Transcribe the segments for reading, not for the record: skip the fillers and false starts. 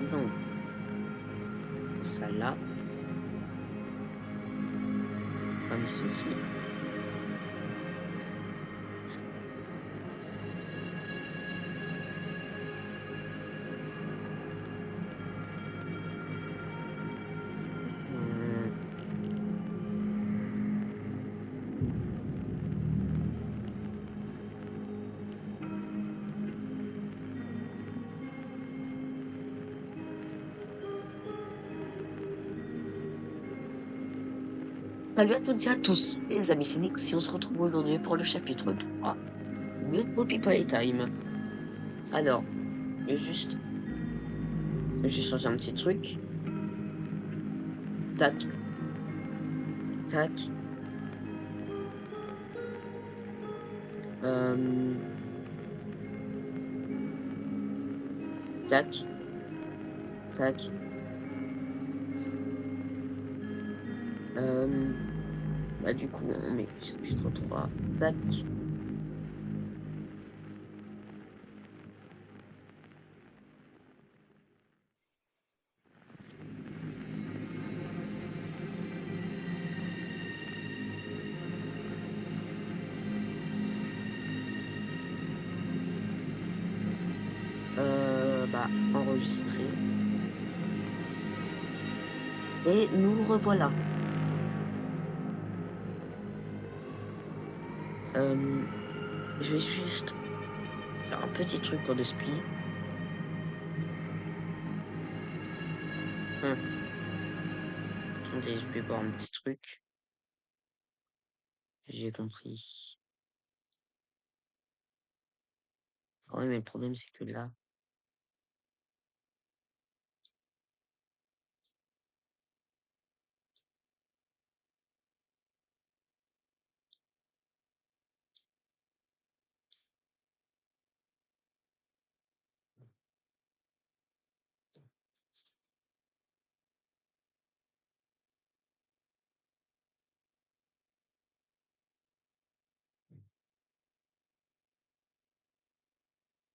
Donc, ça là, comme ceci. Hum, Salut à toutes et à tous, les amis, c'est Nix, et on se retrouve aujourd'hui pour le chapitre 3 de Poppy Playtime. Alors, juste, j'ai changé un petit truc. Tac, tac. Euh, tac, tac. Euh, Bah, du coup, on met chapitre 3. Tac. Bah, enregistrer. Et nous revoilà. Je vais juste faire un petit truc en de spi. Attendez, je vais boire un petit truc. J'ai compris. Ouais, mais le problème, c'est que là.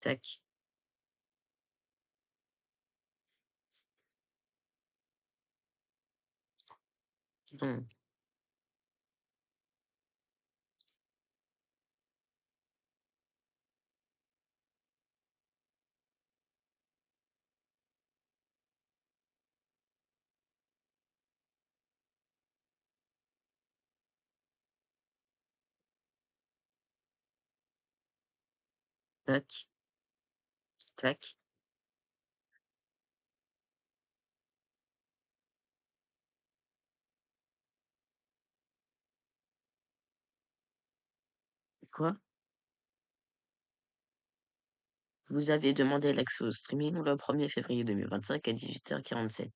Tac. Hum, Tac. Tac. Quoi? Vous avez demandé l'accès au streaming le 1er février 2025 à 18h47.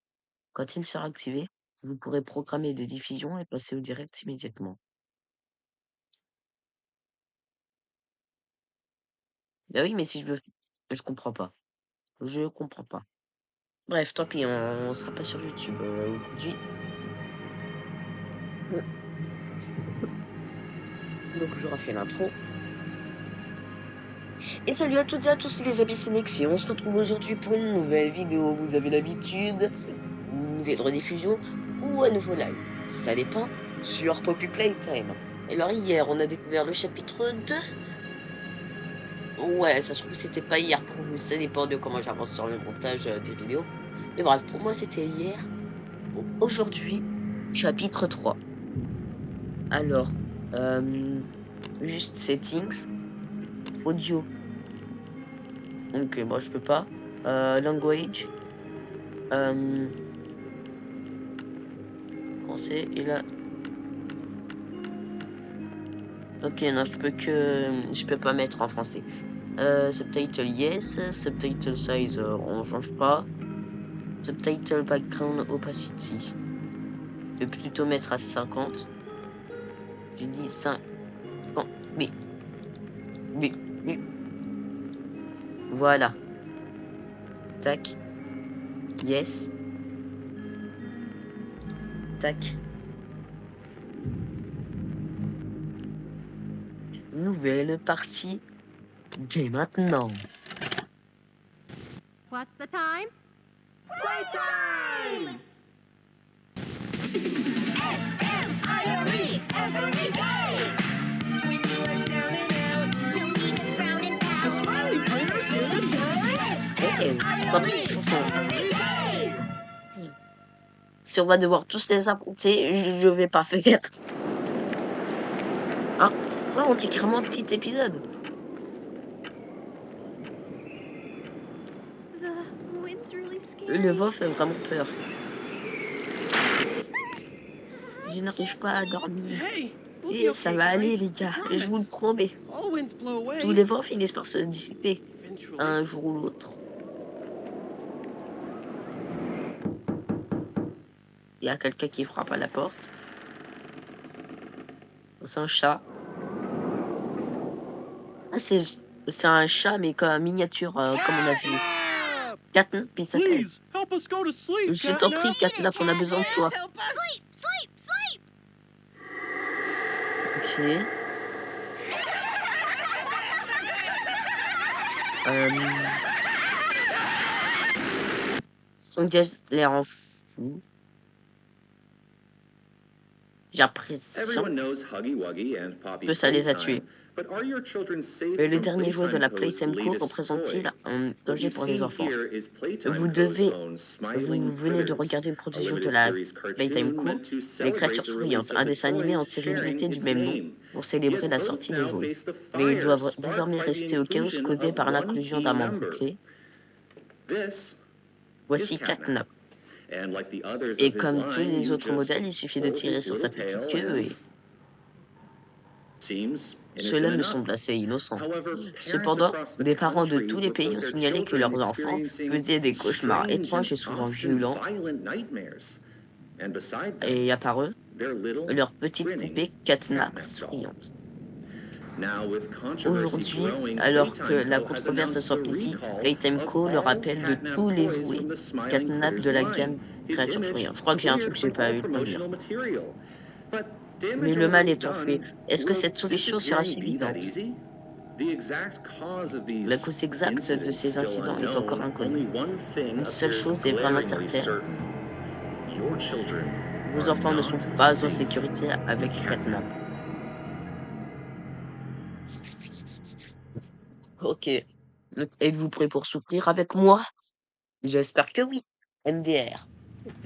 Quand il sera activé, vous pourrez programmer des diffusions et passer au direct immédiatement. Bah oui, mais si je veux. Je comprends pas. Je comprends pas. Bref, tant pis, on sera pas sur YouTube aujourd'hui. Donc je refais l'intro. Et salut à toutes et à tous les amis, c'est Nexi. On se retrouve aujourd'hui pour une nouvelle vidéo. Vous avez l'habitude, ou une nouvelle rediffusion, ou un nouveau live. Ça dépend sur Poppy Playtime. Et alors hier, on a découvert le chapitre 2. Ouais, ça se trouve que c'était pas hier pour vous. Ça dépend de comment j'avance sur le montage des vidéos. Mais bref, pour moi c'était hier. Bon, aujourd'hui, chapitre 3. Alors, euh, juste settings, audio. Ok, moi je peux pas. Language. Français et là. Ok, non, je peux pas mettre en français. Subtitle yes, subtitle size on change pas. Subtitle background opacity. Je vais plutôt mettre à 50. J'ai dit 5. Bon, oui, oui, oui. Voilà. Tac. Yes. Tac. nouvelle partie dès maintenant. What's the time? Playtime! S-M-I-O-E, every day! When you are down and out, don't even frown and pout. The Smiley Players here to say Hey, c'est un peu une chanson. every day! Si on va devoir tous les affronter, je vais pas faire. Hein? Là, on dit carrément un petit épisode. The wind's really Le scary. vent fait vraiment peur. Je n'arrive pas à dormir. Hey, we'll be Et ça okay, va aller, guys. les gars. I Je vous le promise. promets. All winds blow away. Tous les vents finissent par se dissiper, Eventually. un jour ou l'autre. Il y a quelqu'un qui frappe à la porte. C'est un chat. Ah, c'est un chat, mais comme miniature, comme on a vu. Catnap, il s'appelle. Please, help us go to sleep, Je t'en prie, Catnap. Catnap, on a besoin de toi. Sleep, sleep, sleep! Ok. Son geste l'air en fou. J'ai l'impression Everyone knows Huggy Wuggy and Poppy que ça les a tués. Playtime, but are your children safe Les from derniers jouets de la Playtime Playtime Co's Co latest représentent-ils toy? un What danger you've pour les seen enfants? here is Playtime Vous Co's devez, own vous Smiling venez de Critters, regarder une a production de limited la series Playtime cartoon Co, meant to Les celebrate Créatures the release Souriantes, of un the dessin animé en toys série limitée sharing du its même nom name. pour célébrer Yet la both sortie des now jouets. face the Mais ils fire doivent sparked désormais by the rester au chaos inclusion causé of par one l'inclusion key d'un membre member. clé. This is Voici Catnap. Catnap. And like the others Et of his comme tous line, les you autres just modèles, il suffit de pull tirer his sur sa little petite tail queue and et seems cela innocent me enough. semble assez innocent. However, parents Cependant, across the des parents de country tous les pays ont report their signalé que children leurs enfants experiencing faisaient des cauchemars strange étranges et and souvent often violents, violent nightmares. And beside them, et à part eux, their little leur petite grinning poupée Catnap Catnap doll. souriante. Now, with controversy Aujourd'hui, growing, alors que Playtime la Co. has controverse announced the s'amplifie, recall Playtime of Co. le all rappelle de Catnap tous les toys jouets from the Smiling Catnap Critters de la line. gamme His Créatures image Souriantes. Je crois que j'ai un truc cleared que j'ai from pas all eu le temps de promotional lire. material. But Mais damage le mal already étant fait, done, est-ce que will cette solution sera disappearing be that suffisante? easy? The exact cause of La these cause exacte de incidents ces still incidents est encore unknown. Only inconnue. one thing Une seule appears chose est vraiment glaringly certaine, certain. Your children vos are enfants ne sont not pas en safe sécurité avec with Catnap. Ok. Êtes-vous prêt pour souffrir avec moi? J'espère que oui. MDR.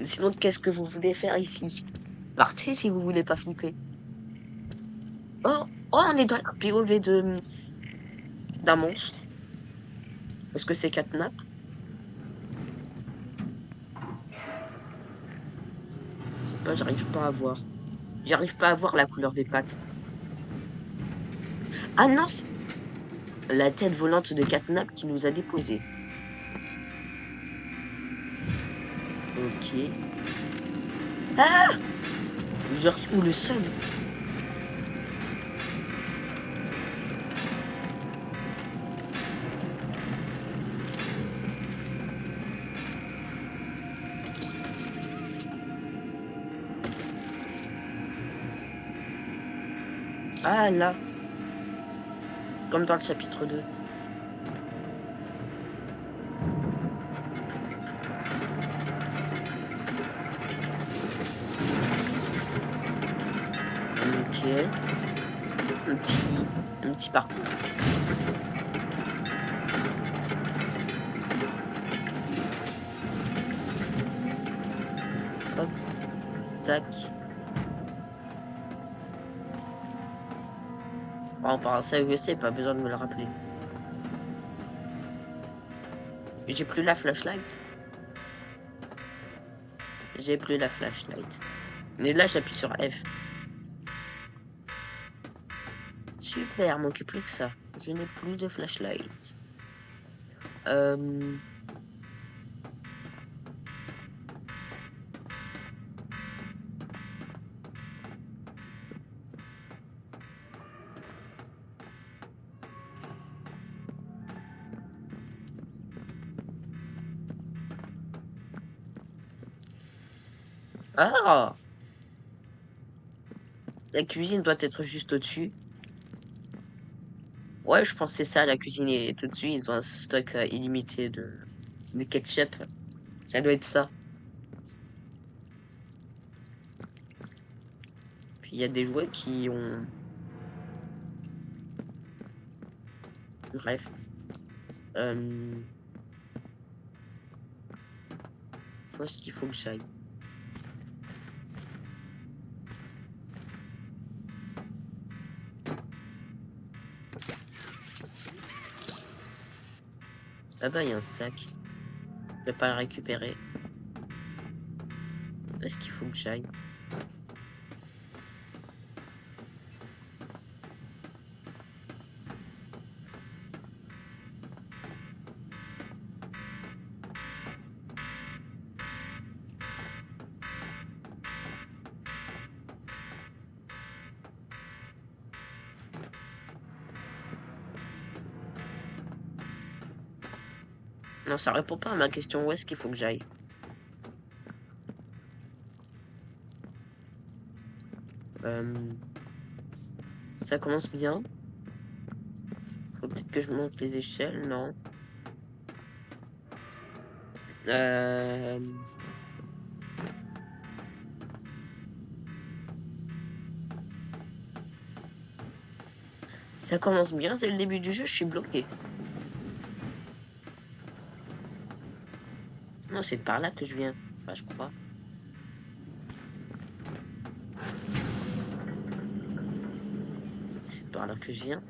Sinon, qu'est-ce que vous voulez faire ici? Partez si vous voulez pas flipper. Oh, oh, on est dans la POV d'un monstre. Est-ce que c'est Catnap? Je sais pas, j'arrive pas à voir. J'arrive pas à voir la couleur des pattes. Ah non, c'est la tête volante de Catnap qui nous a déposés. Ok. Ah! Genre, ou le sol. Ah là. Comme dans le chapitre 2. Ok. Un petit parcours. Hop. Tac. Bon, par ça, je sais, pas besoin de me le rappeler. J'ai plus la flashlight. J'ai plus la flashlight. Mais là, j'appuie sur F. Super, manquait plus que ça. Je n'ai plus de flashlight. Ah! La cuisine doit être juste au-dessus. Ouais, je pense que c'est ça, la cuisine et tout de suite, ils ont un stock illimité de ketchup. Ça doit être ça. Puis il y a des jouets qui ont... Bref. Euh... Où est-ce qu'il faut que j'aille? Là-bas, il y a un sac. Je vais pas le récupérer. Où est-ce qu'il faut que j'aille? Non, ça répond pas à ma question. Où est-ce qu'il faut que j'aille? Euh... Ça commence bien. Faut peut-être que je monte les échelles, non? Euh... Ça commence bien, c'est le début du jeu, je suis bloqué. Non, c'est par là que je viens. Enfin, je crois. C'est par là que je viens.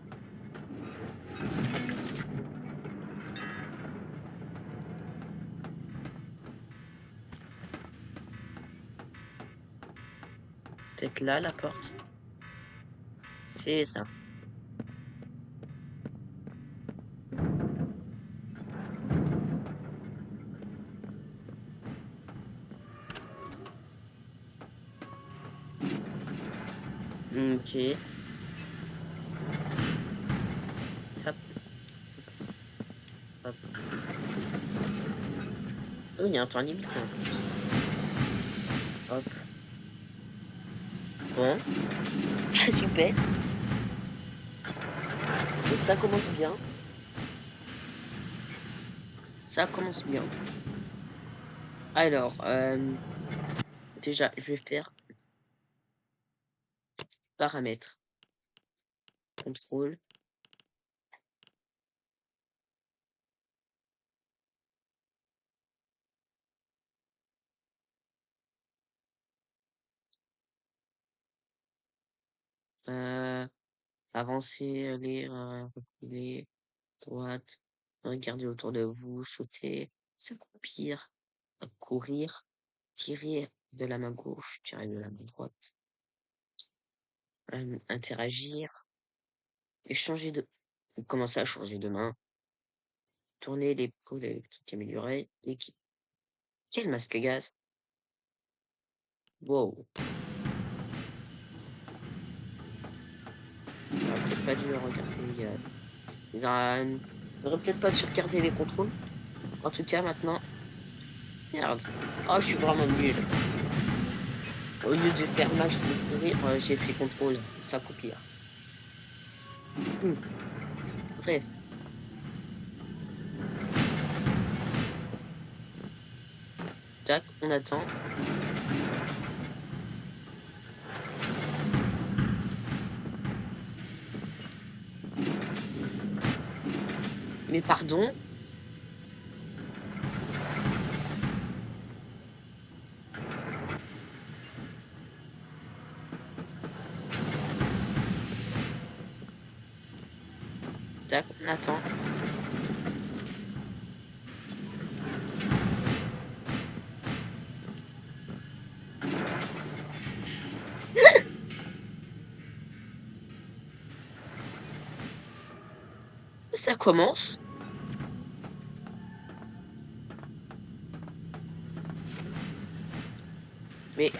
Peut-être là, la porte. C'est ça. Ok. Hop, hop. Oh, il y a un temps limité en plus. Hop. Bon. Ah, super. Et ça commence bien. Ça commence bien. Alors, déjà, je vais faire paramètres. Contrôle. Euh, avancer, lire, reculer, droite, regarder autour de vous, sauter, s'accroupir, courir, tirer de la main gauche, tirer de la main droite, interagir, échanger de... Commencer à changer de main, tourner l'épaule électrique améliorée, l'équipe. Quel masque à gaz? Wow. J'aurais peut-être pas dû regarder... J'aurais peut-être pas dû regarder les contrôles. En tout cas, maintenant... Merde. Oh, je suis vraiment nul. Au lieu de faire match de courir, j'ai fait contrôle. Ça coupille. Bref. Tac, on attend. Mais pardon? Tac, on attend. Ça commence. Mais...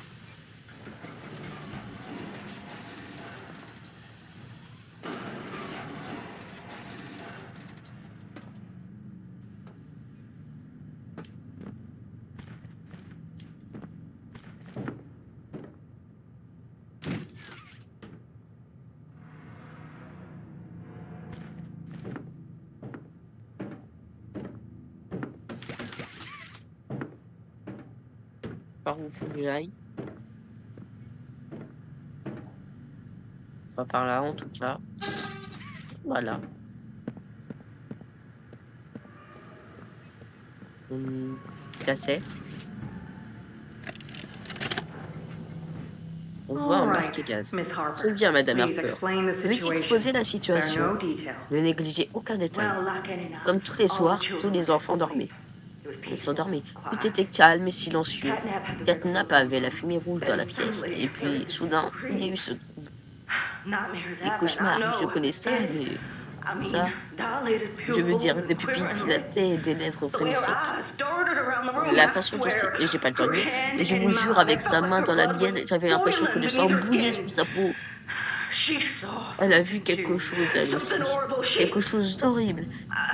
par où faut que j'aille. Pas par là en tout cas. Voilà. Cassette. On voit un masque à gaz. Miss Harper. Très bien, Madame Please Harper. explain the Veuillez situation. exposer la There are situation. no details. Ne négligez aucun détail. Well, lucky enough, Comme tous les all the soirs, children tous les were enfants dormaient. asleep. It was Ils peaceful, s'endormaient. Tout quiet. était calme et silencieux. Catnap had the Catnap red avait la fumée rouge dans la pièce. Et puis, soudain, il y a eu ce... Nightmares Les happen, cauchemars, I know. je connais ça, Yes. mais... I mean, Ça, dilated je veux dire, pupils des and pupilles quivering dilatées et des lèvres The way her frémissantes. eyes darted around the room, La I façon dont swear. et j'ai pas le temps de dire, Her hand et je in vous jure, mine, avec I sa felt main like dans her la blood mienne, was j'avais l'impression que boiling le sang beneath her bouillait skin. sous sa peau. She saw Elle a vu something quelque too. chose, elle aussi. Something horrible. Quelque chose d'horrible.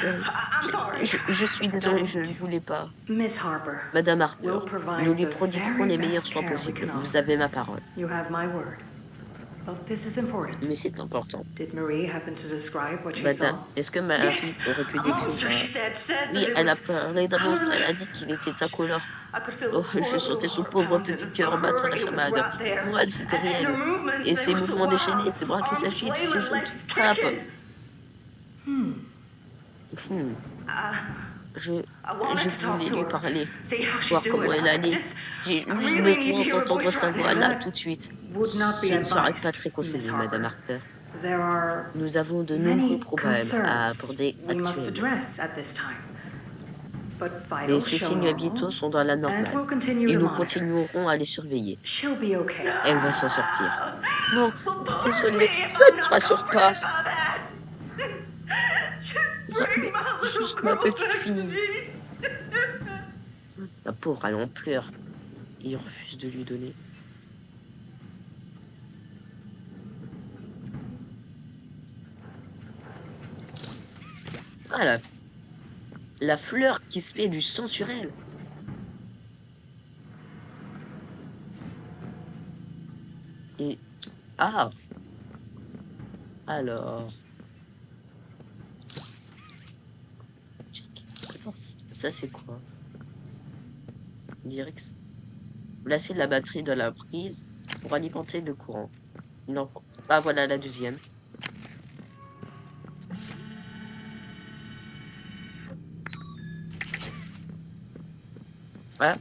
I'm sorry. Je suis désolée, je ne voulais pas. Miss Harper, Madame Harper, we'll provide nous lui the prodiguerons very les meilleurs best soins care we possibles. can Vous offer. avez ma parole. You have my word. But this is important. Mais c'est important. Did Marie happen to describe what she Madame, saw? est-ce que Marie aurait pu décrire... Oui, elle a parlé d'un monstre. Elle a dit qu'il était incolore. Oh, je sentais son pauvre petit cœur battre la chamade. Pour elle, c'était réel. Et ses mouvements déchaînés, ses bras qui s'agitent, ses joues qui frappent. Je voulais lui parler, voir comment elle allait. J'ai juste besoin d'entendre sa voix là, tout de suite. Ce ne serait pas très conseillé, Madame Harper. Nous avons de nombreux problèmes à aborder actuellement. Mais ces signes vitaux sont dans la normale. Et nous continuerons à les surveiller. Elle va s'en sortir. Non, désolé, ça ne me rassure pas. Juste ma petite fille. La pauvre, elle en pleure. Il refuse de lui donner. Ah, la fleur qui se fait du sang sur elle. Et... Ah. Alors... Ça c'est quoi? Direct. Placer la batterie de la prise pour alimenter le courant. Non. Ah voilà la deuxième. Ah.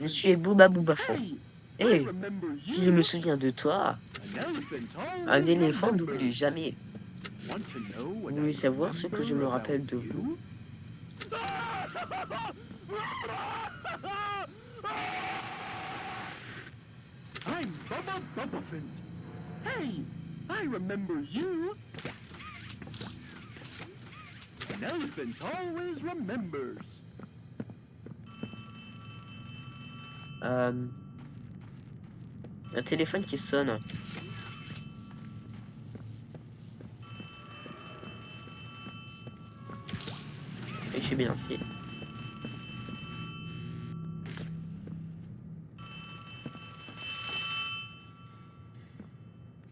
Je suis Booba Boubafon. Hey, je me souviens de toi. Un éléphant n'oublie jamais. Vous voulez savoir ce que je me rappelle de vous? I'm Bubba Bubbaphant. Hey, I remember you. An elephant always remembers. Un téléphone qui sonne. Et j'ai bien fait.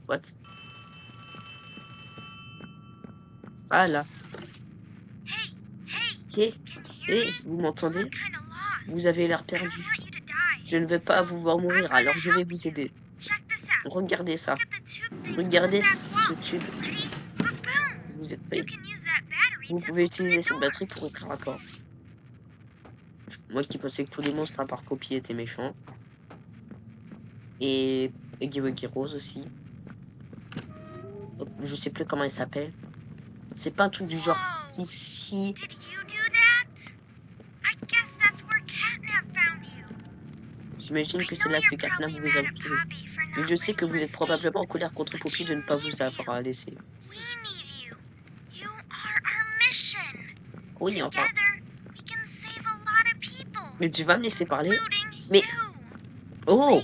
What? Ah là. Hey, hey, vous m'entendez? Vous avez l'air perdu. Je ne veux pas vous voir mourir, alors je vais vous aider. Regardez ça. Regardez ce tube. Vous êtes prêts? Vous pouvez utiliser cette batterie pour ouvrir la porte. Moi qui pensais que tous les monstres à part copier étaient méchants. Et Giwagi Rose aussi. Je sais plus comment il s'appelle. C'est pas un truc du genre ici. J'imagine que c'est là que Catnap vous a trouvé. Mais je sais que vous êtes probablement en colère contre Poppy de ne pas vous avoir laissé. Oui, enfin. Mais tu vas me laisser parler? Mais... Oh!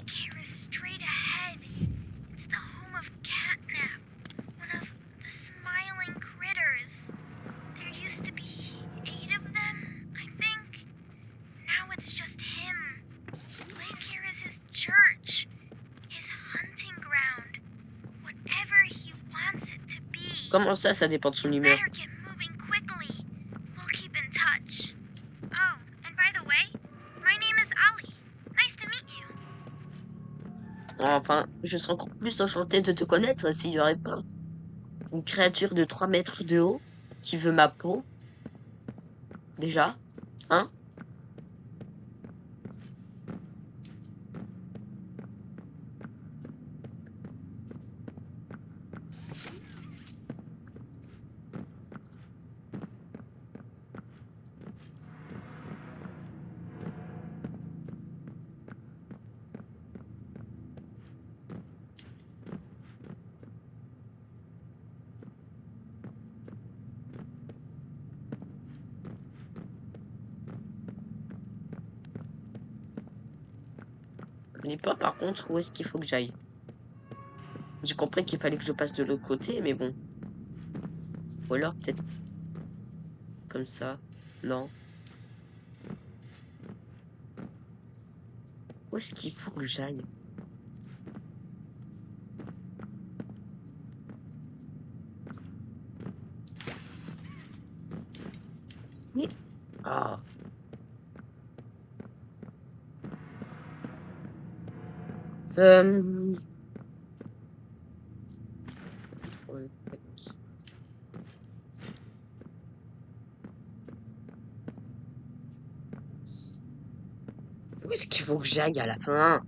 Comment ça dépend de son humeur? Enfin, je serais encore plus enchanté de te connaître s'il n'y aurait pas une créature de 3 mètres de haut qui veut ma peau. Déjà. Hein? Je ne sais pas par contre où est-ce qu'il faut que j'aille. J'ai compris qu'il fallait que je passe de l'autre côté, mais bon. Ou alors peut-être comme ça. Non. Où est-ce qu'il faut que j'aille? Mais... Ah. Euh... Où est-ce qu'il faut que j'aille à la fin?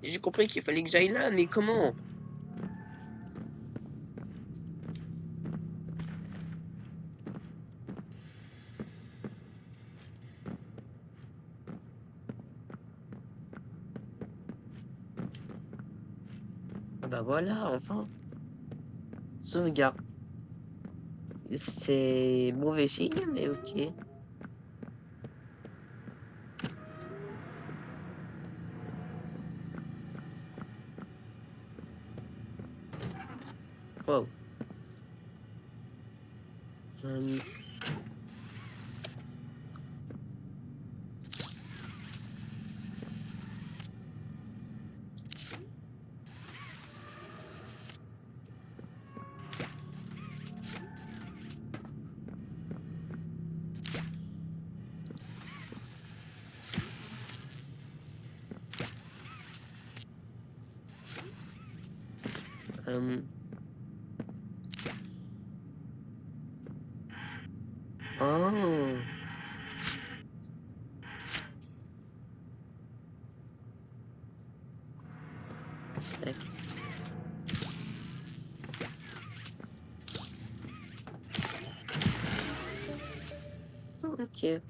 J'ai compris qu'il fallait que j'aille là, mais comment? Ah bah voilà, enfin. Sauvegarde. C'est mauvais signe, mais ok. Wow. Euh, euh, Oh. Tac. Ok.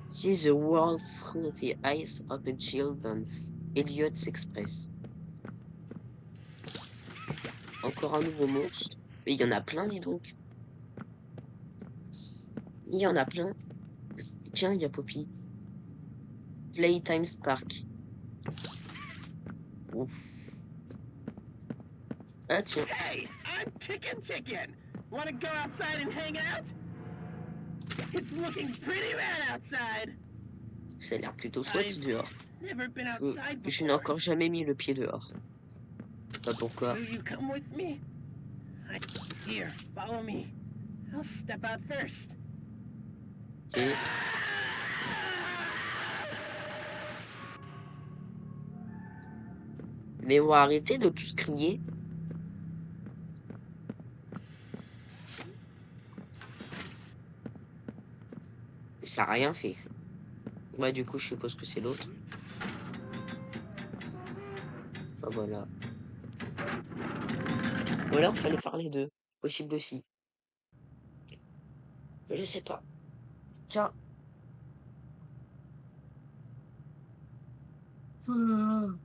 See the world through the eyes of a children. Elliot's Express. Encore un nouveau monstre. Mais il y en a plein, dis donc. Il y en a plein. Tiens, il y a Poppy. Playtime Spark. Ouf. Ah tiens. Hey, I'm Chicken. Wanna go outside and hang out? It's looking pretty rad outside. Ça a l'air plutôt chouette dehors. Never been Je outside n'ai before. encore jamais mis le pied dehors. Pas pourquoi. Will you come with me? Here, follow me. I'll step out first. Ok. Mais on va arrêter de tous crier. Ça n'a rien fait. Ouais, du coup, je suppose que c'est l'autre. Ah, voilà. Ou alors, il fallait faire les deux. Possible aussi. Je sais pas. Tiens. Hmm.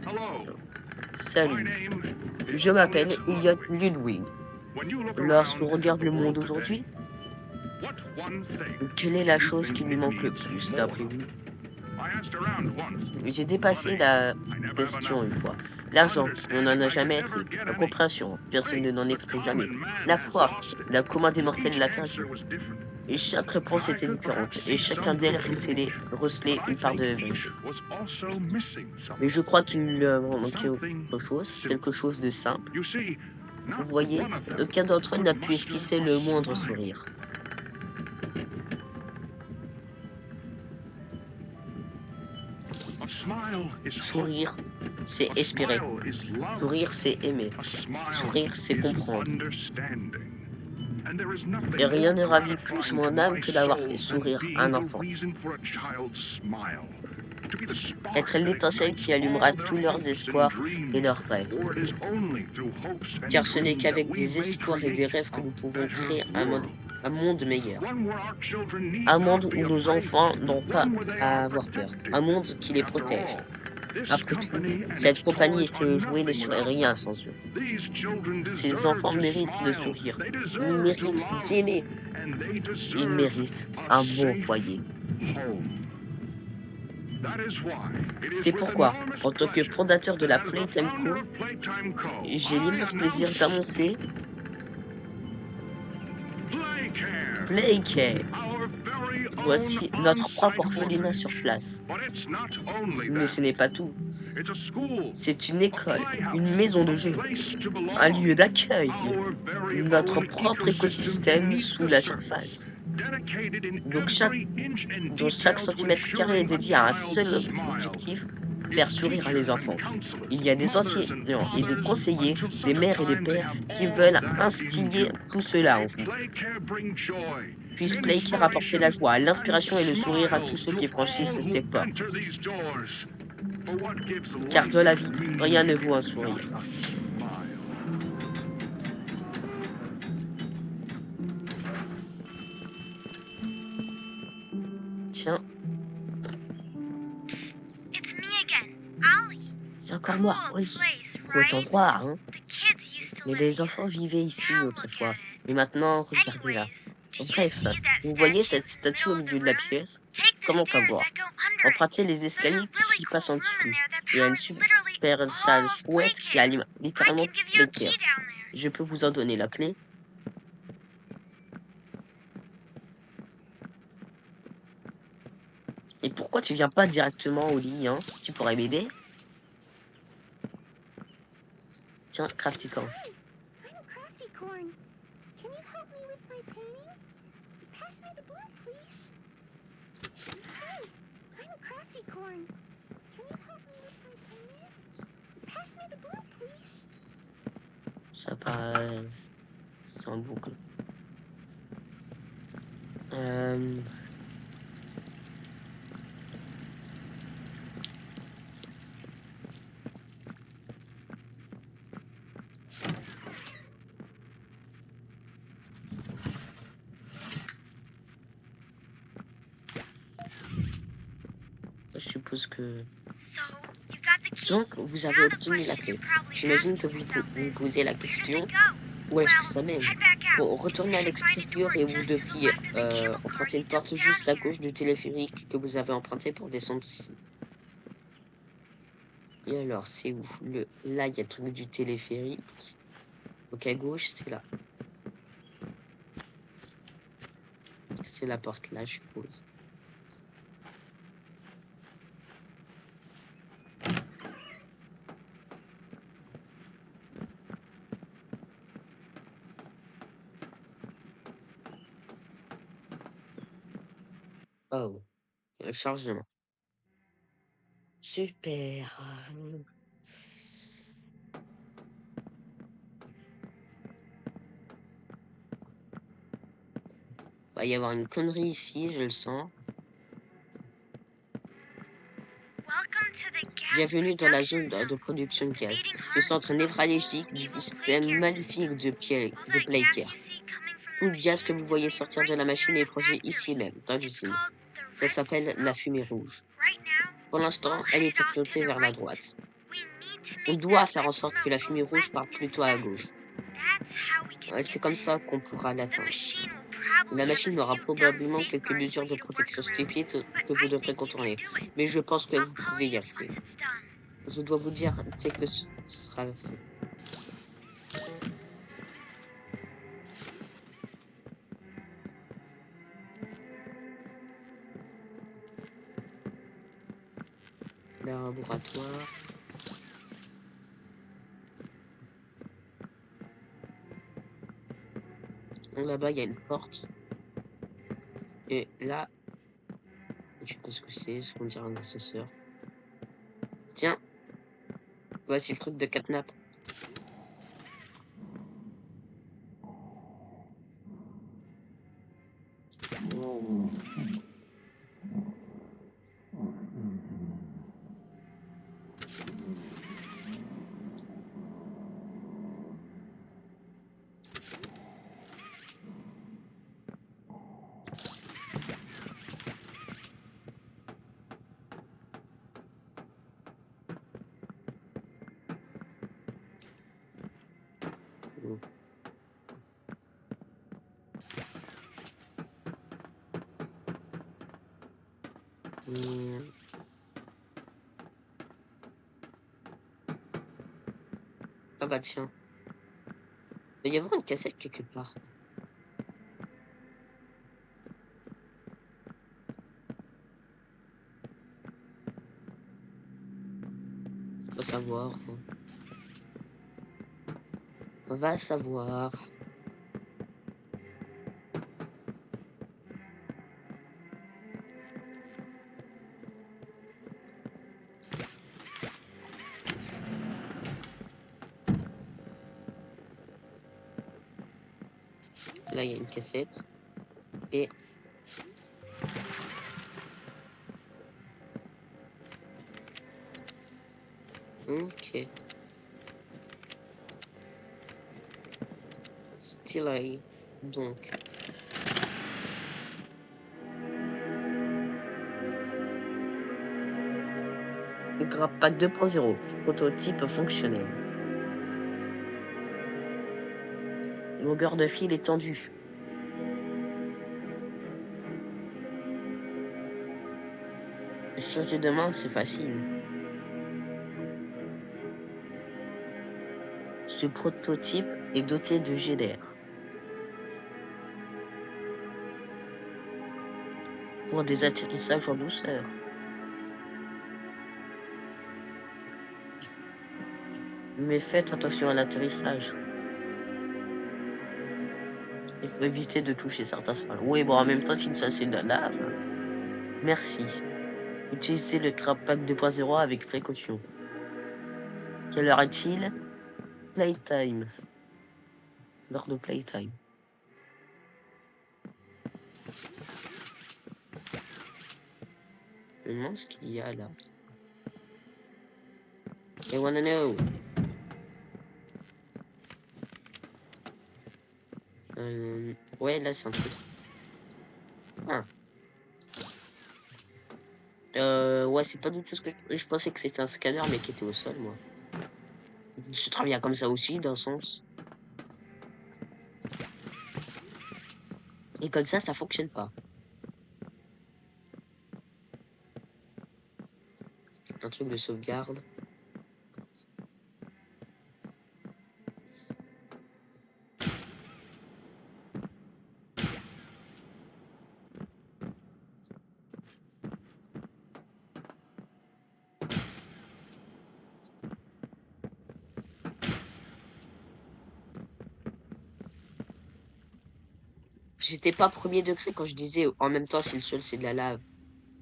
Hello. My Salut. name is Je m'appelle Elliot Elliot Ludwig. When you look Lorsqu'on around regarde the le monde world aujourd'hui, today, what's one thing quelle est la you chose think qui lui it manque le needs plus, more? d'après vous? I asked around once. J'ai dépassé la I never have question enough. une fois. L'argent, on n'en a jamais assez. La compréhension, personne ne n'en exprime jamais. La foi, la commande immortelle l'a perdue. Et chaque réponse était différente, et chacun d'elles recelait une part de vérité. Mais je crois qu'il manquait autre chose, quelque chose de simple. Vous voyez, aucun d'entre eux n'a pu esquisser le moindre sourire. Sourire, c'est espérer. Sourire, c'est aimer. Sourire, c'est comprendre. Et rien ne ravit plus mon âme que d'avoir fait sourire un enfant. Être l'étincelle qui allumera tous leurs espoirs et leurs rêves. Car ce n'est qu'avec des espoirs et des rêves que nous pouvons créer un monde meilleur. Un monde où nos enfants n'ont pas à avoir peur. Un monde qui les protège. Après tout, cette compagnie et ces jouets ne seraient rien sans eux. Ces enfants méritent de sourire. Ils méritent d'aimer. Ils méritent un bon foyer. C'est pourquoi, en tant que fondateur de la Playtime Co., j'ai l'immense plaisir d'annoncer Playcare. Voici notre propre orphelinat sur place. Mais ce n'est pas tout. C'est une école, une maison de jeu, un lieu d'accueil, notre propre écosystème sous la surface. Donc chaque centimètre carré est dédié à un seul objectif, faire sourire les enfants. Il y a des enseignants et des conseillers, des mères et des pères qui veulent instiller tout cela en vous. Puisse Playcare apporter la joie, l'inspiration et le sourire à tous ceux qui franchissent ces portes. Car dans la vie, rien ne vaut un sourire. Tiens. C'est encore moi, oui. Faut t'en voir, hein. Mais les enfants vivaient ici autrefois. Et maintenant, regardez là. Bref, vous voyez cette statue au milieu de la pièce? Comment pas voir? Empruntez les escaliers qui passent en dessous. Il y a une super salle chouette qui a littéralement toutes les pierres. Je peux vous en donner la clé. Et pourquoi tu viens pas directement au lit, hein? Tu pourrais m'aider? Tiens, Craftycorn. Ça paraît... C'est un boucle. Je suppose que... Donc, vous avez obtenu la clé. J'imagine que vous vous posez la question, où est-ce que ça mène? Bon, retournez à l'extérieur et vous devriez emprunter une porte juste à gauche du téléphérique que vous avez emprunté pour descendre ici. Et alors, c'est où? Là, il y a le truc du téléphérique. Donc à gauche, c'est là. C'est la porte là, je suppose. Oh, chargement. Super. Va y avoir une connerie ici, je le sens. Bienvenue dans la zone de production de gaz, ce centre névralgique du système magnifique de Playcare. Tout le gaz que vous voyez sortir de la machine est produit ici même, dans l'usine. Ça s'appelle la fumée rouge. Pour l'instant, elle est orientée vers la droite. On doit faire en sorte que la fumée rouge parte plutôt à gauche. C'est comme ça qu'on pourra l'atteindre. La machine aura probablement quelques mesures de protection stupides que vous devrez contourner, mais je pense que vous pouvez y arriver. Je dois vous dire dès que ce sera fait. Laboratoire. Là-bas, il y a une porte. Et là, je sais pas ce que c'est, ce qu'on dirait un ascenseur. Tiens, voici le truc de catnap. Ah bah tiens, il doit y avoir une cassette quelque part. Faut savoir. On va savoir. Là, il y a une cassette. Et... Ok. Still donc. Le Grappack 2.0. Prototype fonctionnel. Longueur de fil étendue. Changer de main, c'est facile. Ce prototype est doté de GDR. Pour des atterrissages en douceur. Mais faites attention à l'atterrissage. Il faut éviter de toucher certains sols. Oui, bon, en même temps, si ça c'est de la lave. Merci. Utilisez le Grappack 2.0 avec précaution. Quelle heure est-il? Playtime. L'heure de playtime. Je me demande ce qu'il y a là. I wanna know. Ouais, là c'est un truc. Ah. Ouais, c'est pas du tout ce que je pensais que c'était un scanner, mais qui était au sol, moi. C'est très bien comme ça aussi, d'un sens. Et comme ça fonctionne pas. Un truc de sauvegarde. J'étais pas premier degré quand je disais en même temps si le sol c'est de la lave.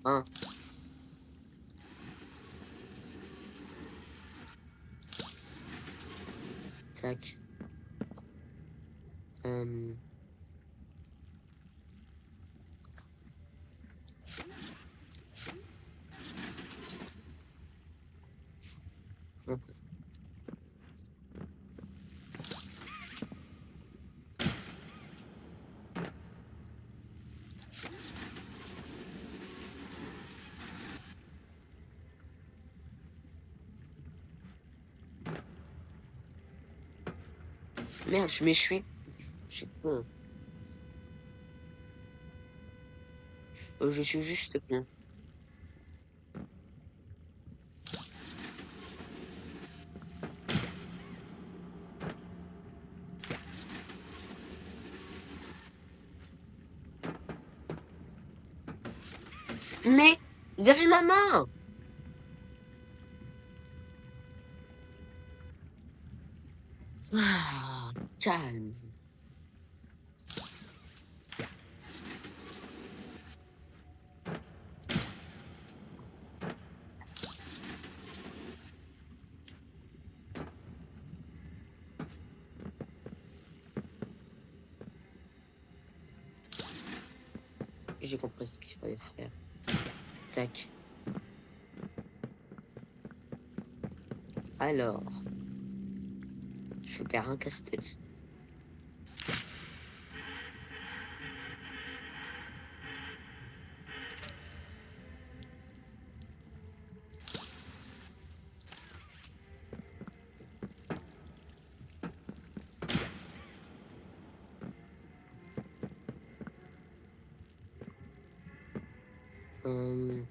Hein. Tac. Merde, je suis... Je suis con. Je suis juste con. Mais vous avez ma main. Ah, calme. J'ai compris ce qu'il fallait faire. Tac. Alors, je vais faire un casse-tête. Hum,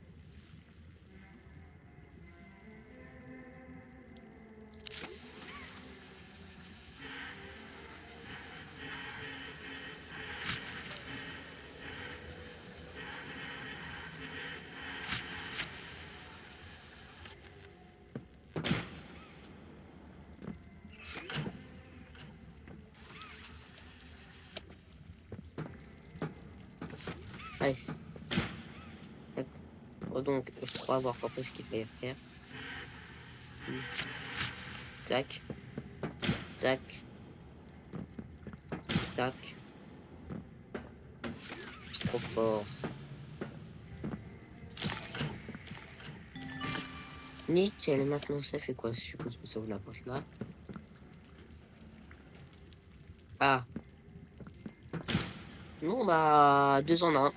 Bref. Hop. Oh, donc, je crois avoir compris ce qu'il fallait faire. Tac. Tac. Tac. C'est trop fort. Nickel, maintenant ça fait quoi? Je suppose que ça ouvre la porte là. Ah. Non, bah, 2 en 1.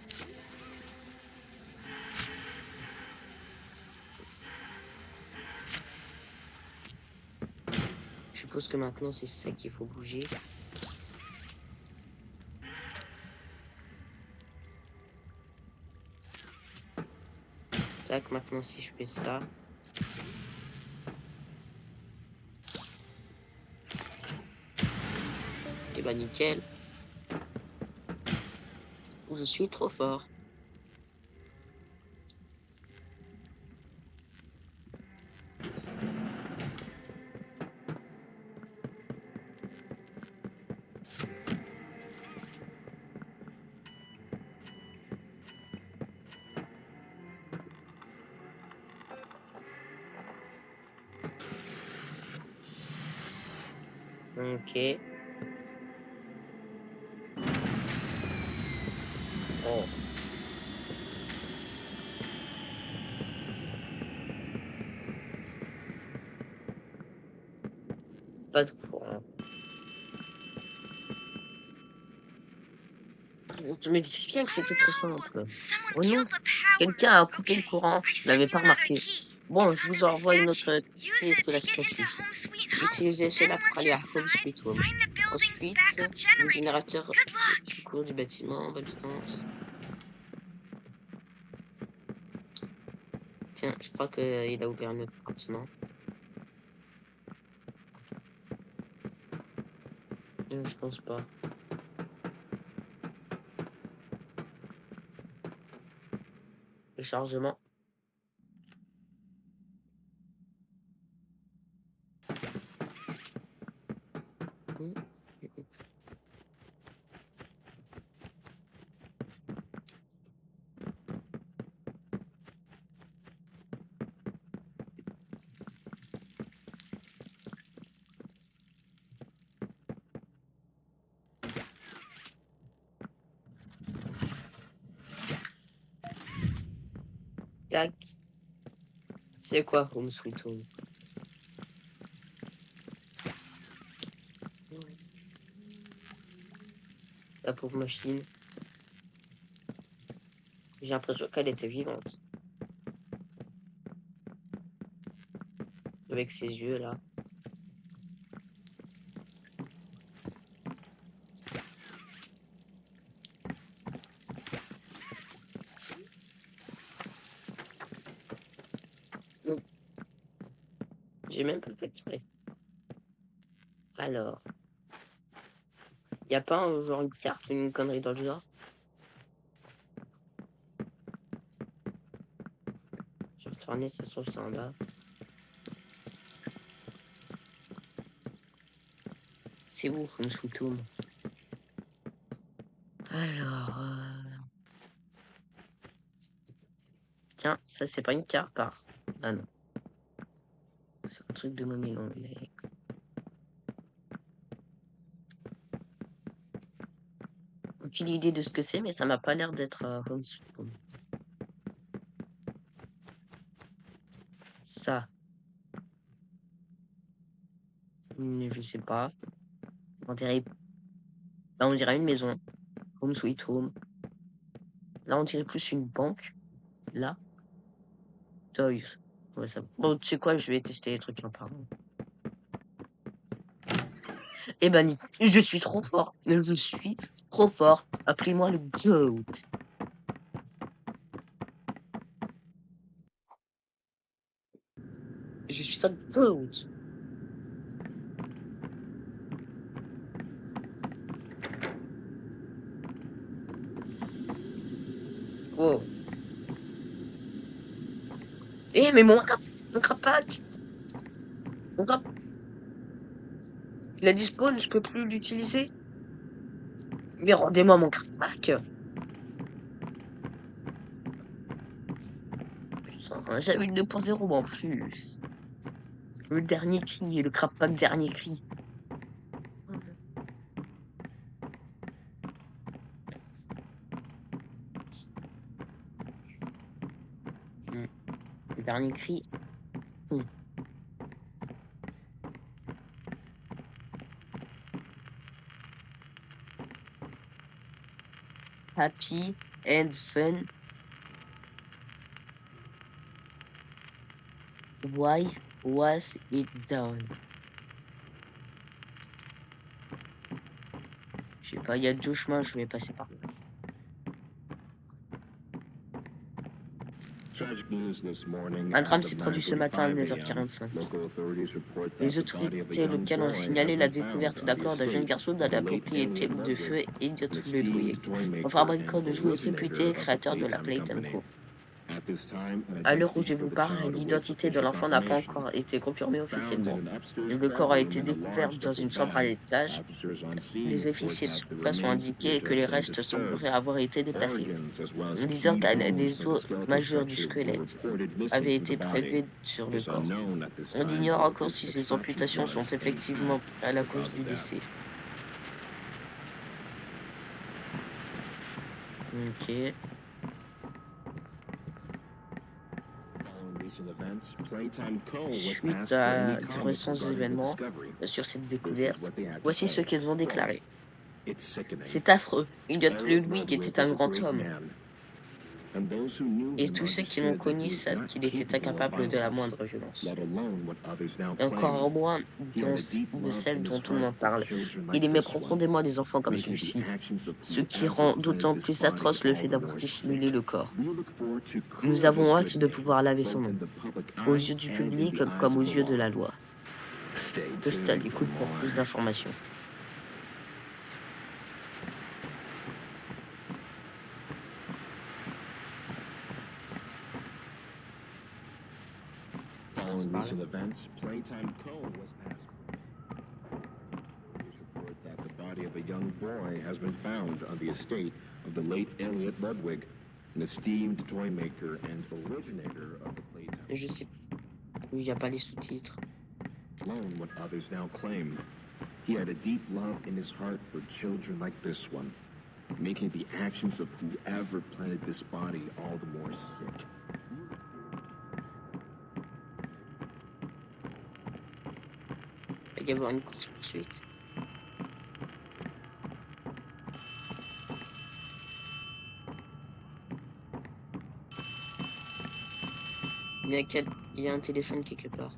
Je suppose que maintenant c'est ça qu'il faut bouger. Tac, maintenant si je fais ça. Et bah nickel. Je suis trop fort. Ok. Oh. Pas de courant. Je me dis bien que c'était trop simple. Someone Oh non, killed the power. quelqu'un a coupé le Okay, courant. I Je l'avais sent pas you another remarqué. key. Bon, It's je under vous the envoie une autre statue. Use clé it de la to get into statue. Home Sweet Home. Utilisez Then cela pour once aller you're à Home inside, Sweet Home. find the building's Ensuite, backup le generator. générateur Good luck. secours du bâtiment. Bonne chance. Tiens, je crois qu'il a ouvert une autre porte, non? Je pense pas. Le chargement. Hmm. Tac. C'est quoi Home Sweet Home? La pauvre machine. J'ai l'impression qu'elle était vivante. Avec ses yeux là. Non. J'ai même pas fait exprès. Alors. Y a pas un genre une carte ou une connerie dans le genre? Tourner, ça se trouve, c'est en bas. C'est où, comme sous-tome? Alors... Tiens, ça, c'est pas une carte, par... Ah non. C'est un truc de momie, non, mais... Aucune idée de ce que c'est, mais ça m'a pas l'air d'être Home Sweet Home. Ça. Je sais pas. On dirait... Là, on dirait une maison. Home Sweet Home. Là, on dirait plus une banque. Là. Toys. Ouais, ça... Bon, tu sais quoi, je vais tester les trucs un par un. Eh ben, je suis trop fort. Je suis trop fort. Appelez-moi le GOAT. Je suis ça le GOAT. Wow. Eh, mais mon crapac. Mon crap... Il a dit spawn, je peux plus l'utiliser. Mais rendez-moi mon crapac. Putain, j'avais le 2.0 en plus. Le dernier cri, le crapac dernier cri. Le dernier cri. Happy and fun. Why was it done? Je sais pas, il y a deux chemins, je vais passer par là. Un drame s'est produit ce matin à 9h45. Les autorités locales ont signalé la découverte d'un corps d'un jeune garçon dans la propriété de feu Elliot Ludwig, un fabricant de jouets réputé et créateur de la Playtime Co. À l'heure où je vous parle, l'identité de l'enfant n'a pas encore été confirmée officiellement. Le corps a été découvert dans une chambre à l'étage. Les officiers sur place ont indiqué que les restes sembleraient avoir été déplacés. Des organes des os majeurs du squelette avaient été prélevés sur le corps. On ignore encore si ces amputations sont effectivement à la cause du décès. Ok. Suite à de récents événements sur cette découverte, voici ce qu'ils ont déclaré. C'est affreux. Elliot Ludwig était un grand homme. Et tous ceux qui l'ont connu savent qu'il était incapable de la moindre violence. Et encore moins de celle dont tout le monde parle. Il aimait profondément des enfants comme celui-ci, ce qui rend d'autant plus atroce le fait d'avoir dissimulé le corps. Nous avons hâte de pouvoir laver son nom, aux yeux du public comme aux yeux de la loi. Restez à l'écoute pour plus d'informations. Following recent events, Playtime Co. was asked. Police report that the body of a young boy has been found on the estate of the late Elliot Ludwig, an esteemed toy maker and originator of the Playtime. Je sais, il n'y a pas les sous-titres. Alone what others now claim. He had a deep love in his heart for children like this one, making the actions of whoever planted this body all the more sick. Il va y avoir une course-poursuite. Il y a un téléphone quelque part.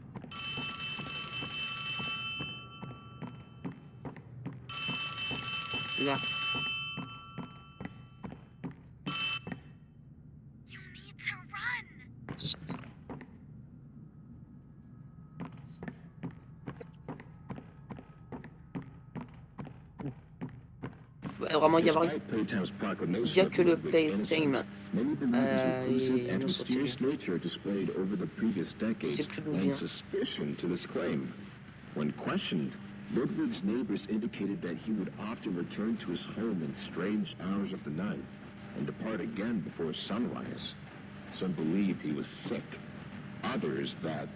Là. You need to run. vraiment y avoir Despite Playtime's proclamation dire of que le Ludwig's Playtime innocence, many believe his reclusive est and inocente. mysterious nature displayed over the previous decades plus d'où lend vient. suspicion to this claim. When questioned, Ludwig's neighbors indicated that he would often return to his home in strange hours of the night and depart again before sunrise. Some believed he was sick. Others that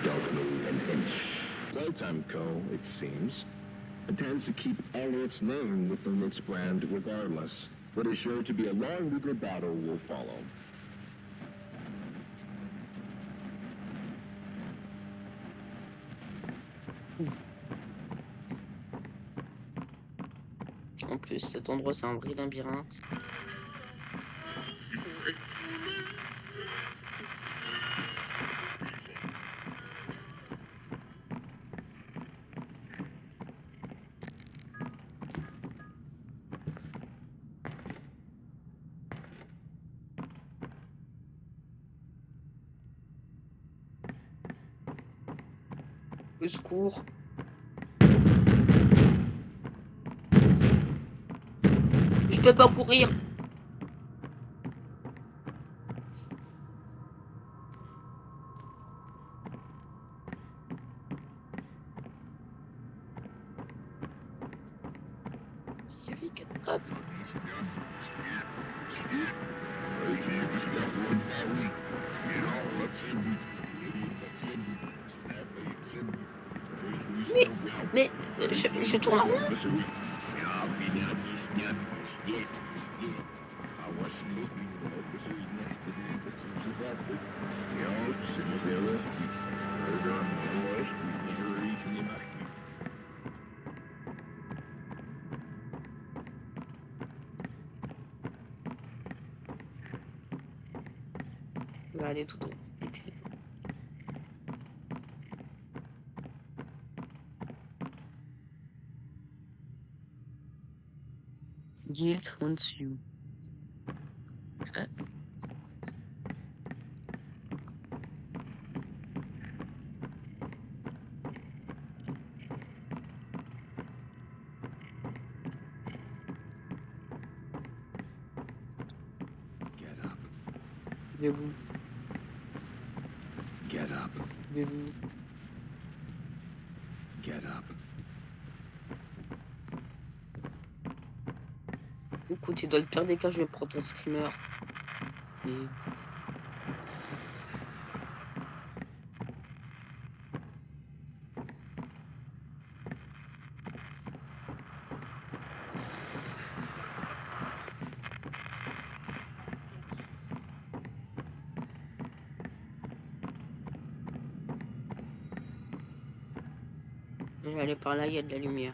don't move an inch. Playtime Co., it seems, intends to keep Elliot's name within its brand regardless. What is sure to be a long legal battle will follow. En plus, cet endroit, c'est un vrai labyrinthe. Au secours. Je peux pas courir. Il y avait 4 tables. Je tourne en rond. Je vais aller tout droit. Guilt wants you. Ah. Get up. Debout, Get up. debout. Get up. Écoute, dans le pire des cas, je vais prendre un screamer. Et... Je vais aller par là, il y a de la lumière.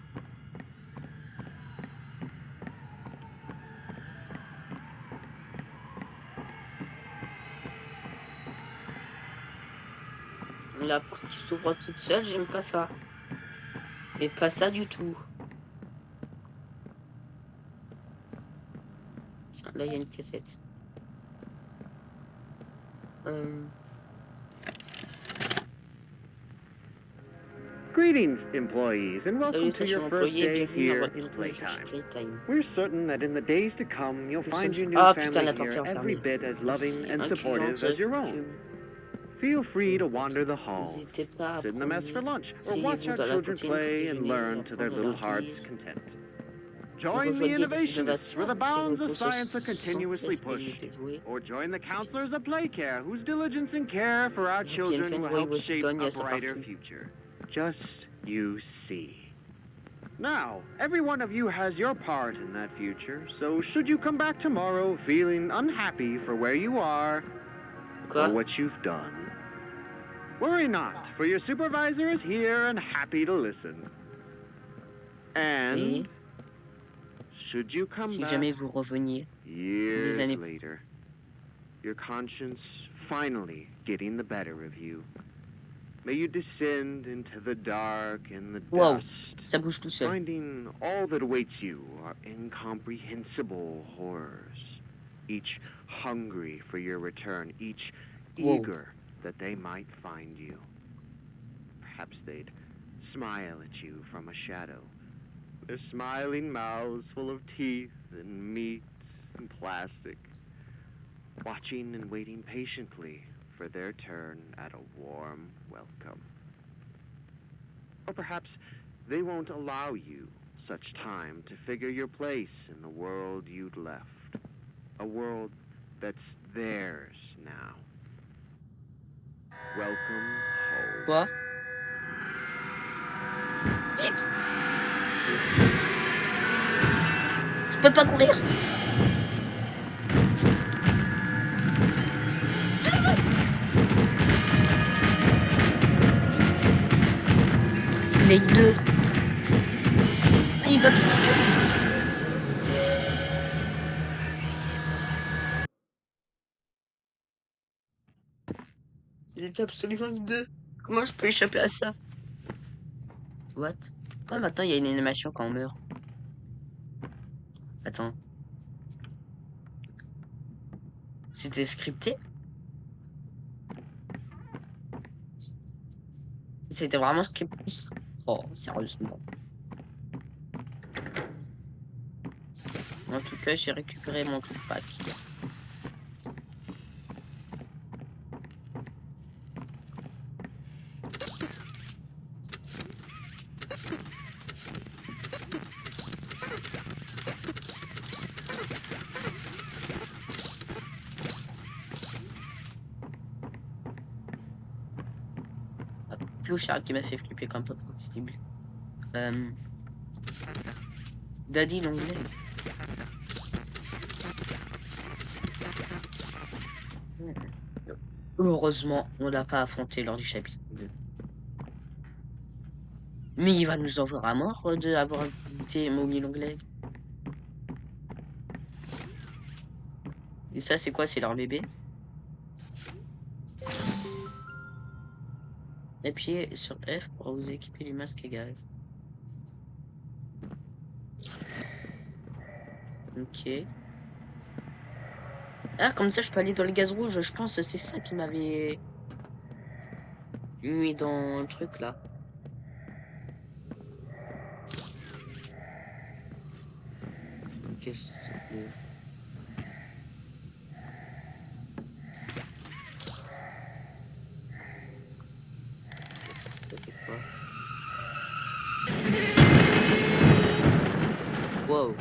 La porte qui s'ouvre toute seule, j'aime pas ça. Mais pas ça du tout. Tiens, là, il y a une cassette. Greetings, employees, and welcome to Salutations your first employés, day bienvenue à here votre in premier jour chez Playtime. Playtime. We're certain that in the days to come, you'll Nous find sommes- your new Ah putain, la family partie here every enfermée. bit as loving Si and supportive incluante as your que own. Feel free to wander the halls, n'hésitez pas à sit in the mess for prendre, lunch, or si watch vous our dans la children cantine pour play and déjeuner, learn to their apprendre à little leur heart's lire. content. Vous Join the rejoignez des innovationists where the innovateurs qui bounds of reposent science are sans continuously cesse les pushed. des jouets. Or join the counselors of Playcare, whose diligence and care for our children will help shape a brighter future. Just you see. Now, every one of you has your part in that future, so should you come back tomorrow feeling unhappy for where you are or what you've done, worry not, for your supervisor is here and happy to listen. And should you come Si back jamais vous reveniez years années- later, your conscience finally getting the better of you, may you descend into the dark and the Wow, dust, ça bouge tout seul. finding all that awaits you are incomprehensible horrors, each hungry for your return, each Whoa. eager that they might find you. Perhaps they'd smile at you from a shadow, Their smiling mouths full of teeth and meat and plastic, watching and waiting patiently for their turn at a warm welcome. Or perhaps they won't allow you such time to figure your place in the world you'd left. A world that's theirs now. Welcome home. Quoi? Vite! Je peux pas courir! Les deux. Il va tout Il est absolument hideux. Comment je peux échapper à ça? What? Ah, maintenant il y a une animation quand on meurt. Attends. C'était scripté? C'était vraiment scripté? Oh, sérieusement. En tout cas, j'ai récupéré mon truc pack. Clochard qui m'a fait flipper comme pas possible. Daddy l'onglet. Heureusement, on l'a pas affronté lors du chapitre 2. Mais il va nous en voir à mort de avoir été Mommy Longleg. Et ça, c'est quoi? C'est leur bébé? Appuyez sur F pour vous équiper du masque à gaz. Ok. Ah, comme ça, je peux aller dans le gaz rouge. Je pense que c'est ça qui m'avait mis dans le truc là. Qu'est-ce que c'est? Ça fait quoi? Wow.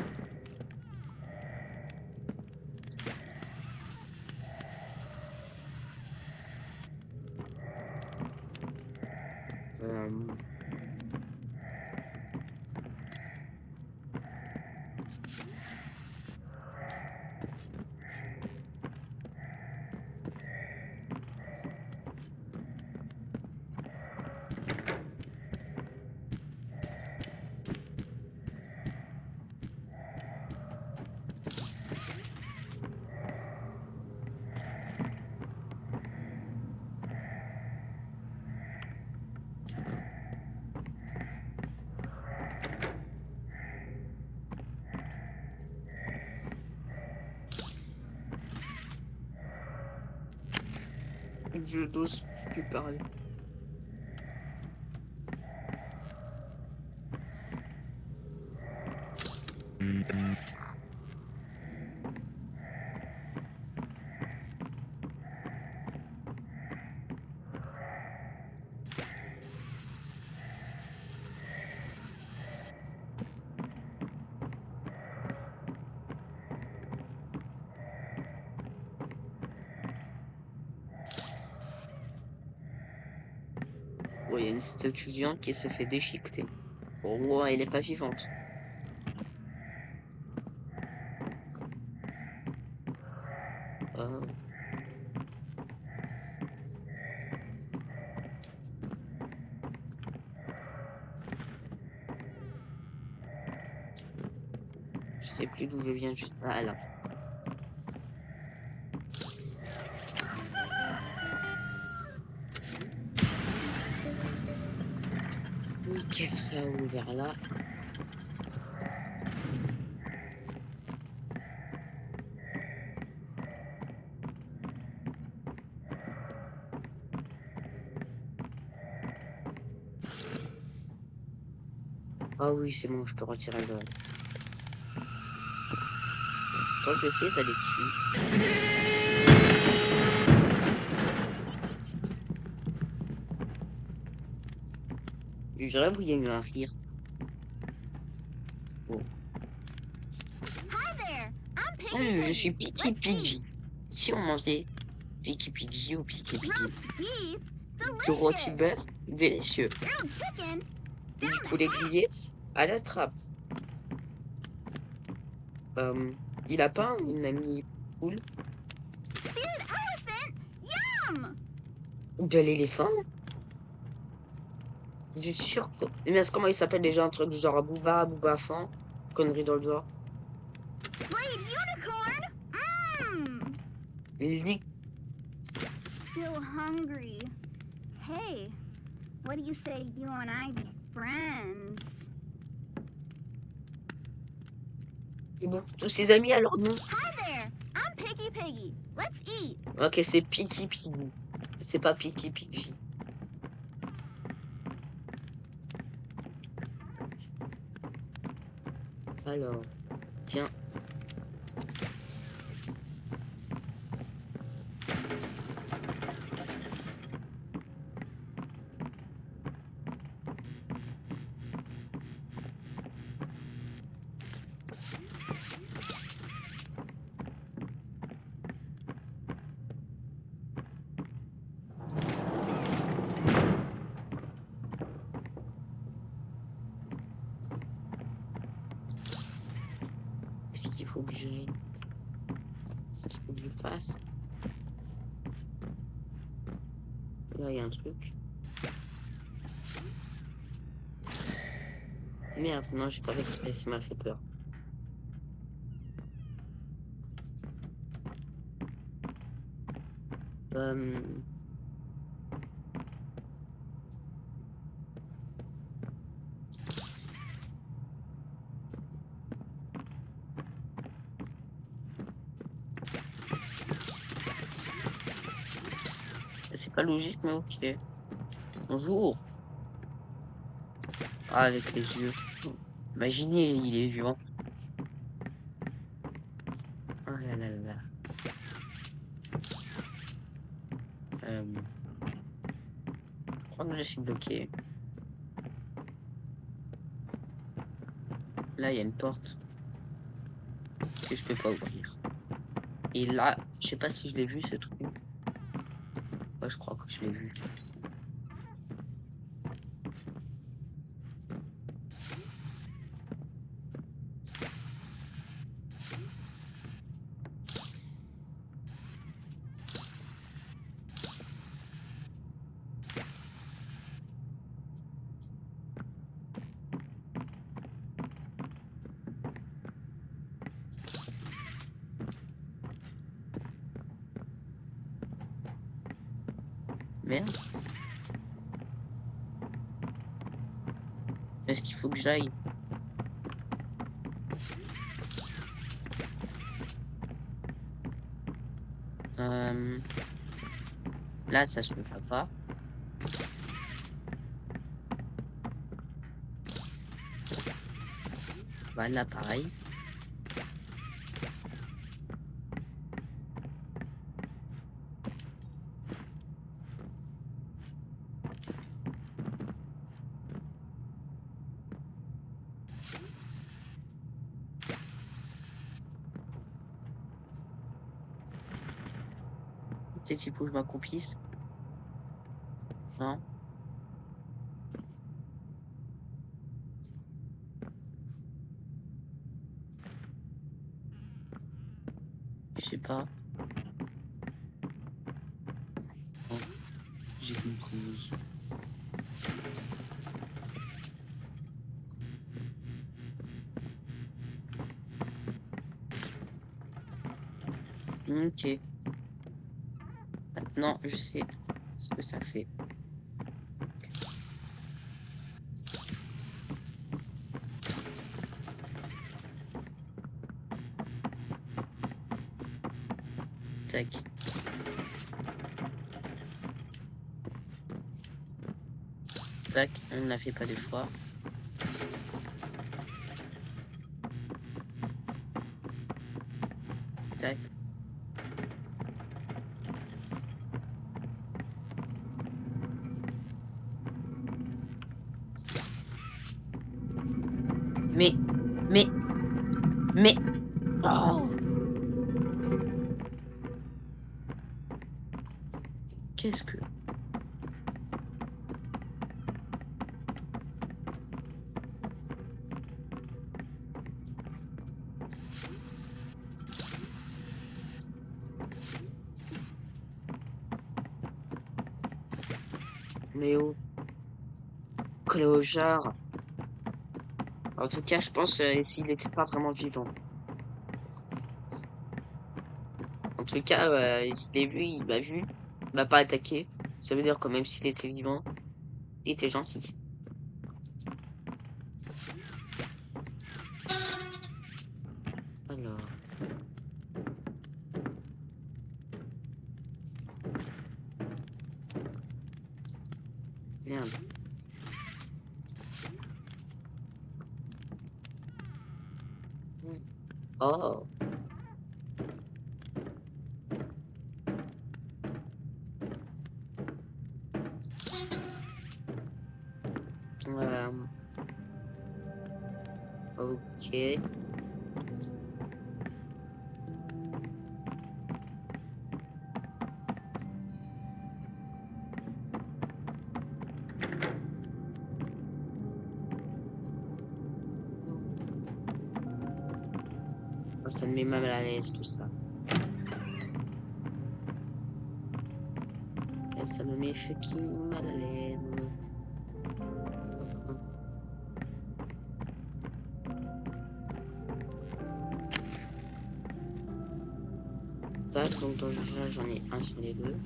Je n'ose plus parler. Oh, il y a une statue géante qui se fait déchiqueter. Oh, elle est pas vivante. Je sais plus d'où je viens. Ah là. Nickel, ça a ouvert là. Ah oui, c'est bon, je peux retirer le... Attends, je vais essayer d'aller dessus. Je rêve où il y a eu un rire. Oh. Hi there. I'm Piggy Salut, je Piggy. suis Picky Let's Piggy. Si on mangeait Picky Piggy ou Picky eat. Piggy. Roast beef. Du rôti Delicious. beurre, délicieux. Grilled chicken. Du Down the poulet hatch. grillé à la trappe. Il a pas une amie poule Speared elephant. Yum. ou de l'éléphant? Je suis sûr que... Mais comment il s'appelle déjà un truc du genre Booba Fan? Connerie dans le genre. Blade unicorn. Mmm. Lick. Still hungry. Hey, what do you say you and I be friends? Et bon, tous ses amis alors non. Hi there. I'm Piggy Piggy. Let's eat. Ok, c'est Picky Piggy. C'est pas Picky Piggy. Alors, tiens. Est-ce qu'il faut que j'aille? Est-ce qu'il faut que je fasse? Là, il y a un truc. Merde, non, j'ai pas fait exprès, ça m'a fait peur. C'est pas logique, mais ok. Bonjour. Ah, avec les yeux. Imaginez, il est vivant. Oh là là là. Je crois que je suis bloqué. Là, il y a une porte que je peux pas ouvrir. Et là, je sais pas si je l'ai vu ce truc. Ouais, je crois que je l'ai vu. Merde. Est-ce qu'il faut que j'aille? Là, ça se fait pas. Voilà, pareil. Peut-être qu'il faut que je m'accroupisse. Non. Je sais pas. Bon, j'ai compris. Ok. Maintenant, je sais ce que ça fait. Tac. Tac, on ne la fait pas deux fois. Tac. Mais... Oh! Qu'est-ce que... Mais oh, clochard. En tout cas, je pense s'il n'était pas vraiment vivant. En tout cas, je l'ai vu, il m'a vu, il m'a pas attaqué. Ça veut dire que même s'il était vivant, il était gentil. Alors. Merde. Oh. Ok. Ça me met mal à l'aise tout ça. Et ça me met fucking mal à l'aise. Tac, donc déjà j'en ai un sur les deux.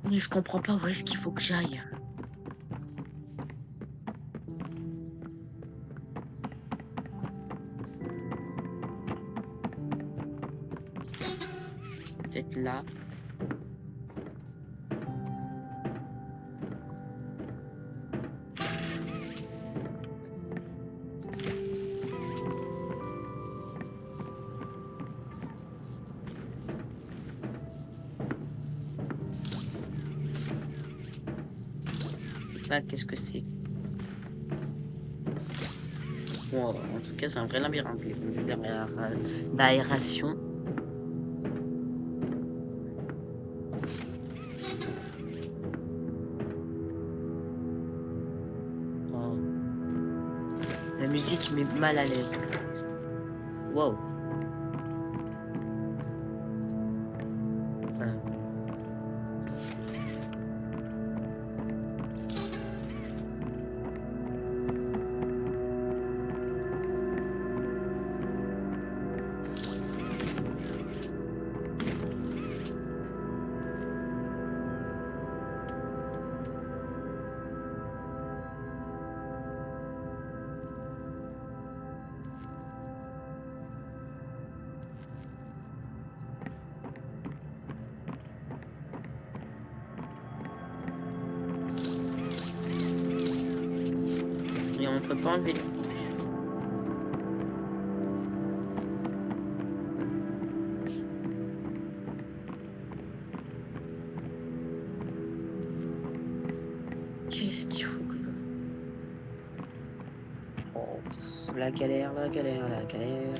Mais je comprends pas où est-ce qu'il faut que j'aille. Peut-être là. Ah, qu'est-ce que c'est? Bon, en tout cas, c'est un vrai labyrinthe. L'aération. Oh. La musique met mal à l'aise. Wow. Et on peut pas enlever. Qu'est-ce qu'il faut que... Oh, la galère, la galère, la galère.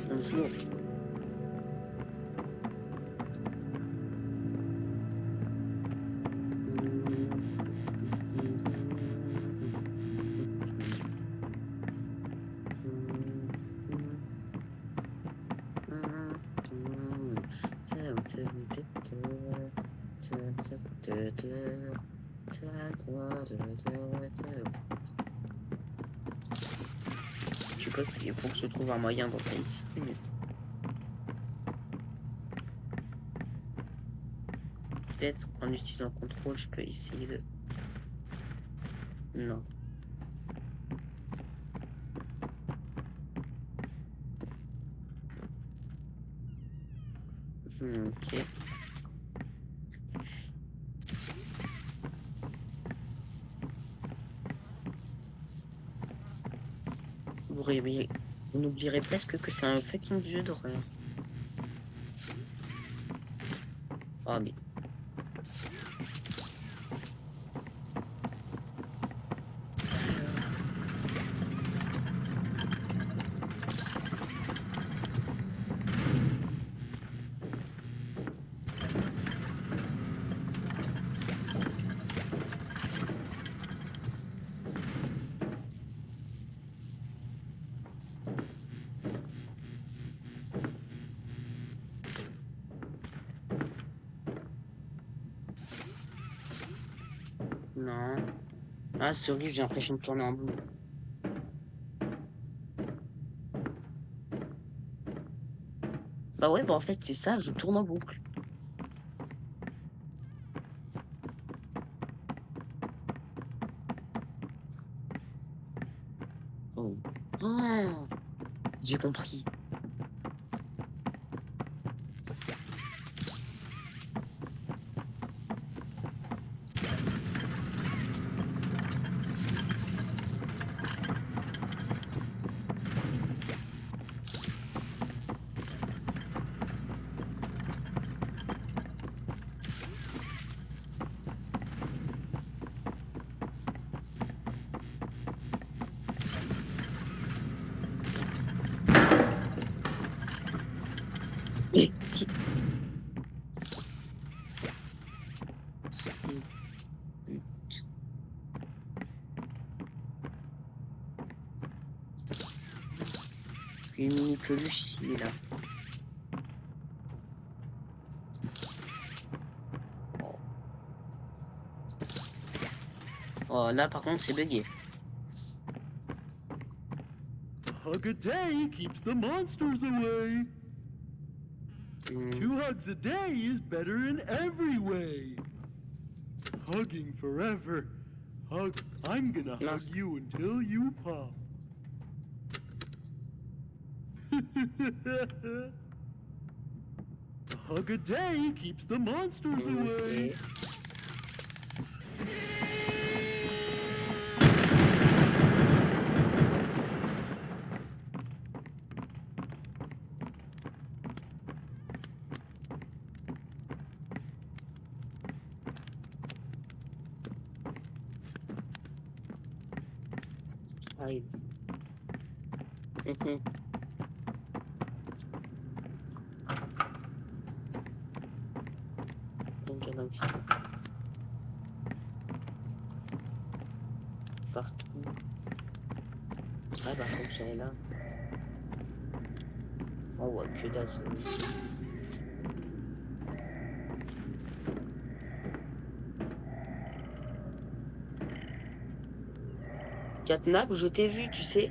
Bonjour. Je sais pas s'il faut que je trouve un moyen d'entrer ici. Mais... peut-être en utilisant contrôle, je peux essayer de... non. Ok. Vous n'oublierez presque que c'est un fucking jeu d'horreur. Oh mais... non. Ah, c'est horrible, j'ai l'impression de tourner en boucle. Bah ouais, bah en fait, c'est ça, je tourne en boucle. Oh. Oh, j'ai compris. Mais qui... une mini peluche ici et là. Oh là par contre c'est bugué. Hug a day keeps the monsters away. Hmm. 2 hugs a day is better in every way. Hugging forever. Hug. I'm gonna hug Mince. you until you pop. A hug a day keeps the monsters away. Ok. Arrive. Donc, un petit peu. Partout. Ah, par contre, c'est là. On voit que dalle, celui-ci. Catnap, je t'ai vu, tu sais.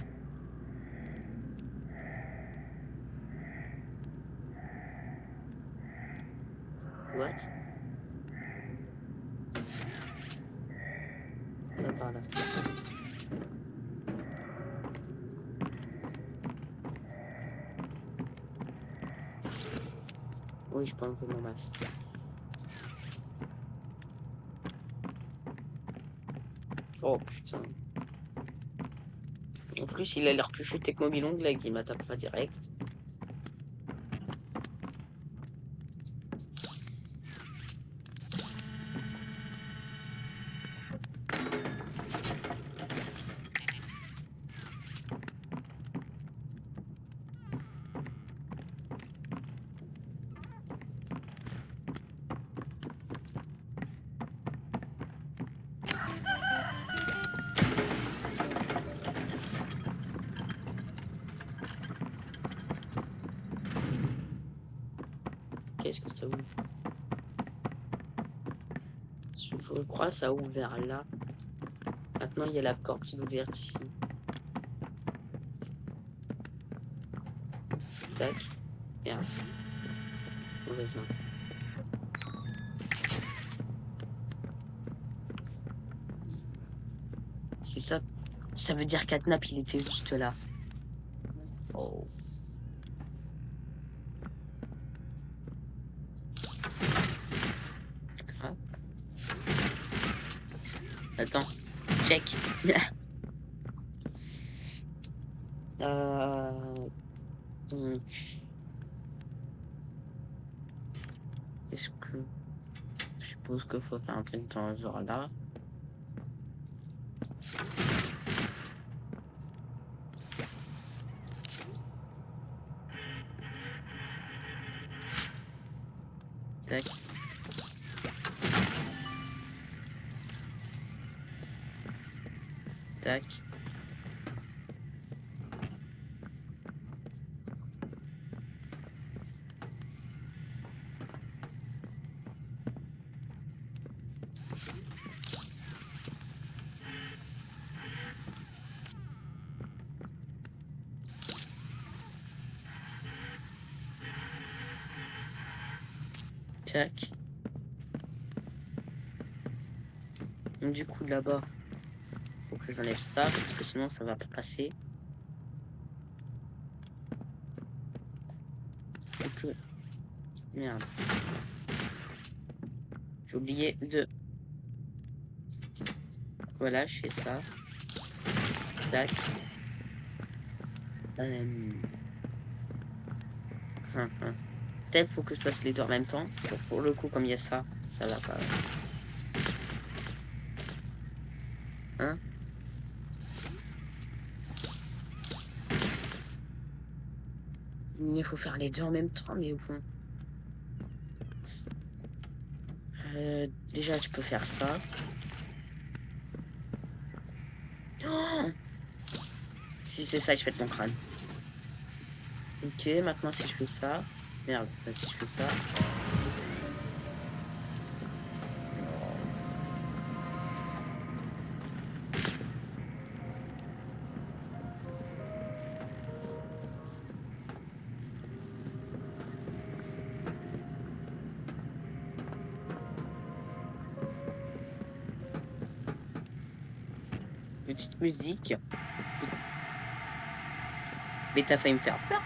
What? Là, par là. Oui, je prends un peu mon masque. Oh putain. En plus, il a l'air plus futé que Mobilong, là, qui m'attaque pas direct. Qu'est-ce que ça ouvre? Je crois que ça a ouvert là. Maintenant, il y a la porte qui est ouverte ici. Tac. Merde. Mauvaise main. C'est ça. Ça veut dire qu'Atnap, il était juste là. Oh. Ah. Attends. Check. Donc. Est-ce que... Je suppose qu'il faut faire un truc dans ce genre là. Tac. Tac. Tac. Donc, du coup là-bas, faut que j'enlève ça parce que sinon ça va pas passer. Donc, merde. J'ai oublié de... Voilà, je fais ça. Tac. Peut-être faut que je fasse les deux en même temps. Pour le coup, comme il y a ça, ça va pas. Hein? Il faut faire les deux en même temps, mais bon. Déjà, tu peux faire ça. Oh, si c'est ça, je fais ton crâne. Ok, maintenant si je fais ça. Merde, si je fais ça. Petite musique. Mais t'as failli me faire peur.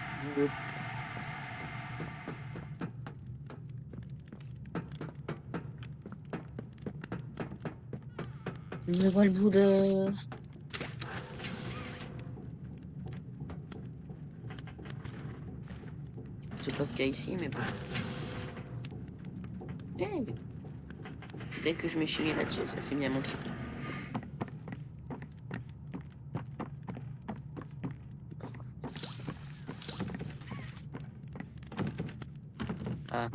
Je vois le bout de... Je sais pas ce qu'il y a ici, mais bon. Hey. Dès que je me suis mis là-dessus, ça s'est mis à monter. Ah.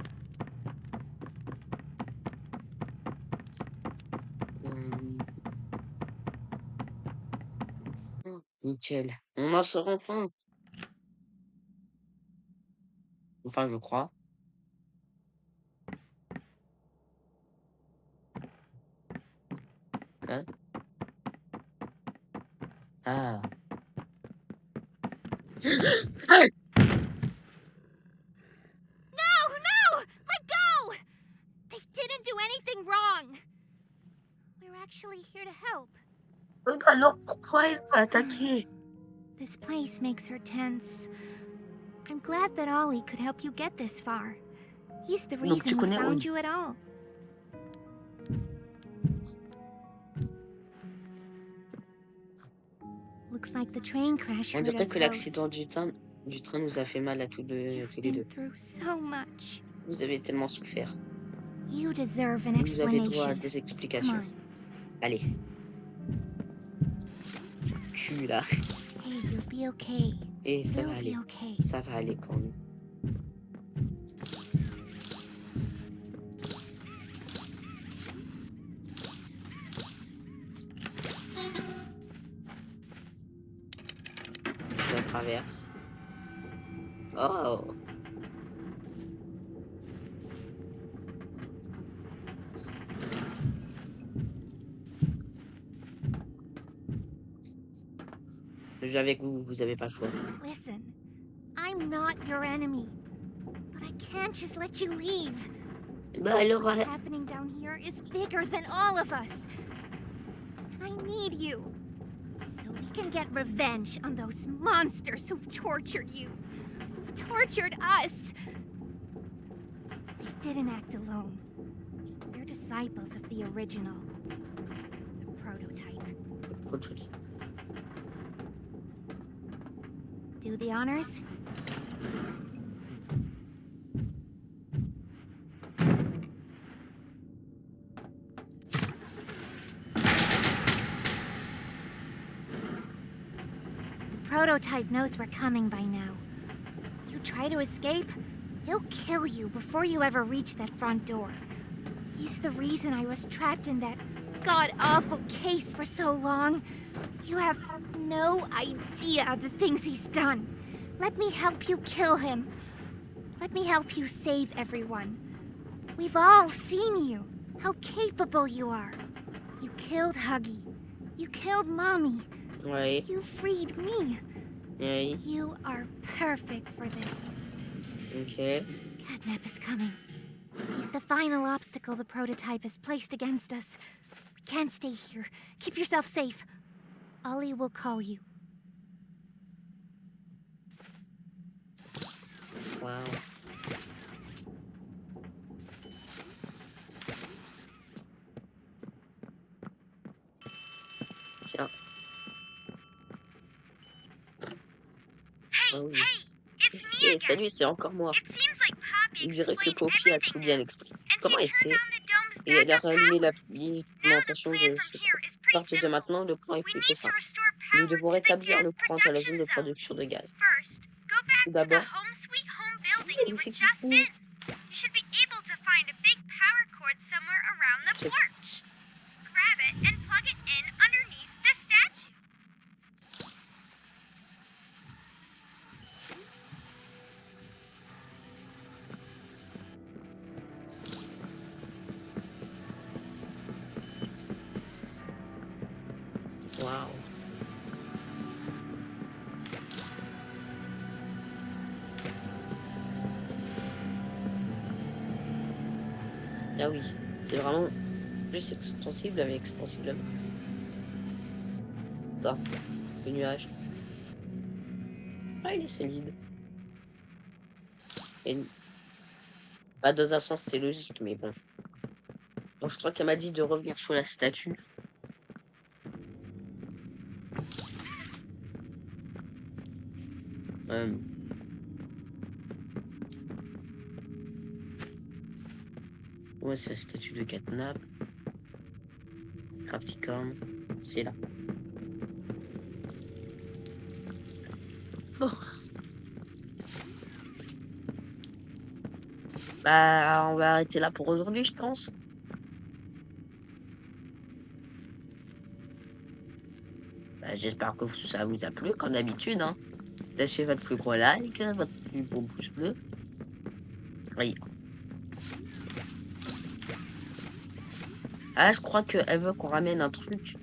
Nickel. On en sort enfin. Enfin, je crois. Hein? Ah. No! Let go! They didn't do anything wrong. We're actually here to help. Alors, pourquoi elle m'a attaqué? This place makes her tense. I'm glad that Ollie could help you get this far. He's the Donc, tu reason we connais found Ollie. you at all. Looks like the train crash On hurt dirait us que both. l'accident du train nous a fait mal à tous les You've deux. been through so much. Vous avez tellement souffert. You deserve an Vous avez droit à explanation. des Come explications. on. Allez. Ce cul là. Hey, you'll be okay. Et ça va We'll aller. be okay. Ça va aller quand même. Je traverse. Oh. vais avec vous, vous avez pas le choix. Listen, I'm not your enemy, but I can't just let you leave. Bah alors, What's happening down here is bigger than all of us. And I need you. So we can get revenge on those monsters who've tortured you. Who've tortured us. They didn't act alone. They're disciples of the original. The prototype. Do the honors? Prototype knows we're coming by now. You try to escape, he'll kill you before you ever reach that front door. He's the reason I was trapped in that god-awful case for so long. You have no idea the things he's done. Let me help you kill him. Let me help you save everyone. We've all seen you, how capable you are. You killed Huggy. You killed Mommy. Ouais. You freed me. Ouais. You are perfect for this. Ok. Catnap is coming. He's the final obstacle the prototype has placed against us. We can't stay here. Keep yourself safe. Ollie will call you. Wow. Tiens. Hey, Oh oui. hey, it's me Eh, again. salut, c'est encore moi. It seems like Poppy Il dirait que explained Poppy a tout everything bien now, expliqué. and Comment she elle turned sait? on the dome's Et elle a backup rallumé power. Now the l'alimentation plan de from ce here is À pretty partir de simple. maintenant, le plan est We plus que need to simple. restore Nous power devons to the rétablir gas le courant à la zone production de zone. production de gaz. First, go back Tout to the d'abord, home sweet home building il you were fait just coucou. in. You should be able to find a big power cord somewhere around the Check. porch. Grab it and plug it in underneath the statue. Waouh. Ah oui, c'est vraiment plus extensible avec extensible à max. Attends, le nuage. Ah, il est solide. Et... Bah, dans un sens, c'est logique, mais bon. Donc, je crois qu'elle m'a dit de revenir sur la statue. Ouais, c'est la statue de Catnap. Rapticorn, c'est là. Bon. Bah, on va arrêter là pour aujourd'hui, je pense. Bah, j'espère que ça vous a plu, comme d'habitude. Hein. Lâchez votre plus gros like, votre plus gros pouce bleu. Oui. Ah, je crois qu'elle veut qu'on ramène un truc.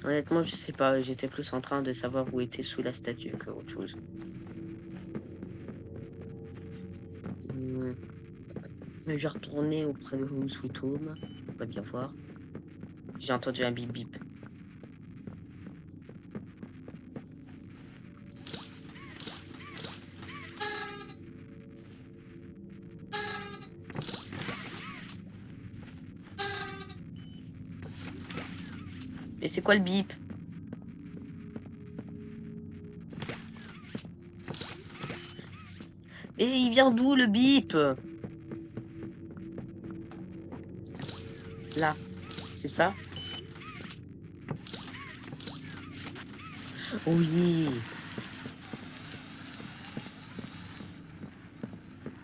Honnêtement, je sais pas. J'étais plus en train de savoir où était sous la statue que autre chose. Je vais retourner auprès de Home Sweet Home. On va bien voir. J'ai entendu un bip bip. Mais c'est quoi le bip? Mais il vient d'où le bip? Là, c'est ça? Oui.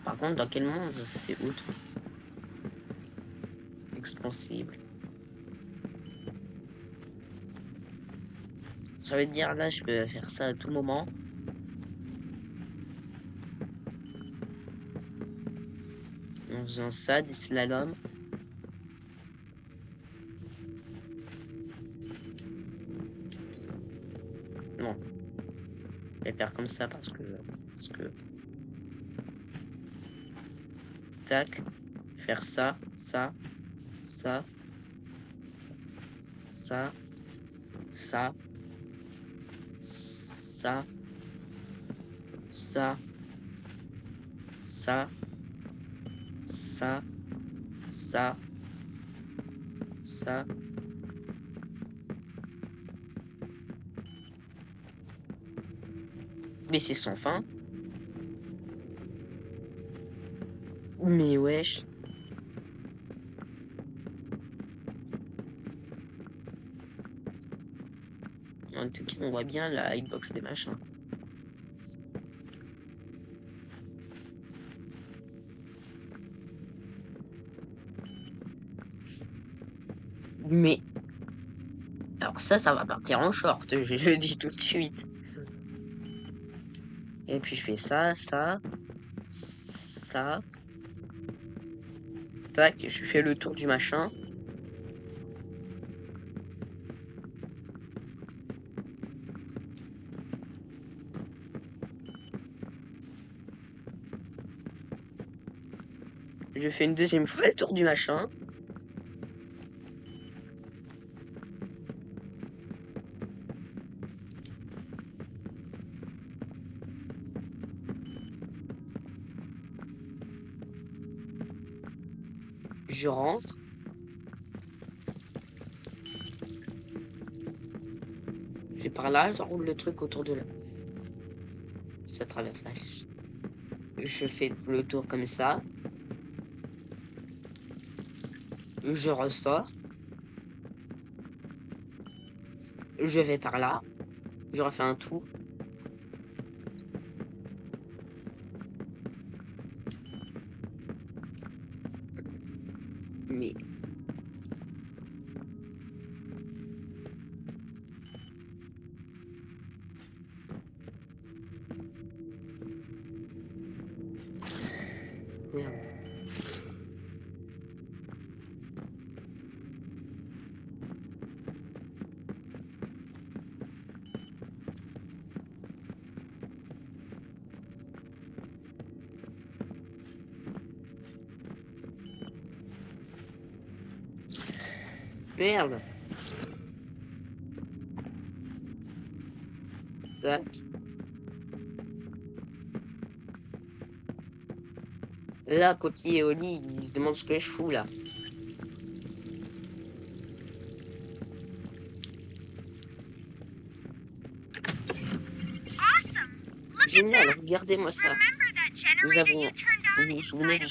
Par contre, dans quel monde c'est autre? Expansible. Ça veut dire là, je peux faire ça à tout moment. En faisant ça, des slaloms. faire comme ça parce que... Tac. Faire ça, ça, ça, ça, ça, ça, ça, ça, ça, ça, ça. Mais c'est sans fin. Mais wesh. En tout cas, on voit bien la hitbox des machins. Mais... Alors ça va partir en short, je le dis tout de suite. Et puis je fais ça, ça, ça. Tac, je fais le tour du machin. Je fais une deuxième fois le tour du machin. Je rentre. Je vais par là, j'enroule le truc autour de là. Ça traverse là. Je fais le tour comme ça. Je ressors. Je vais par là. Je refais un tour. Mais... Merde. Merde. Tac. Là, Poppy et Oli, ils se demandent ce que je fous là. Génial, regardez-moi ça. Nous avons... Vous vous souvenez du...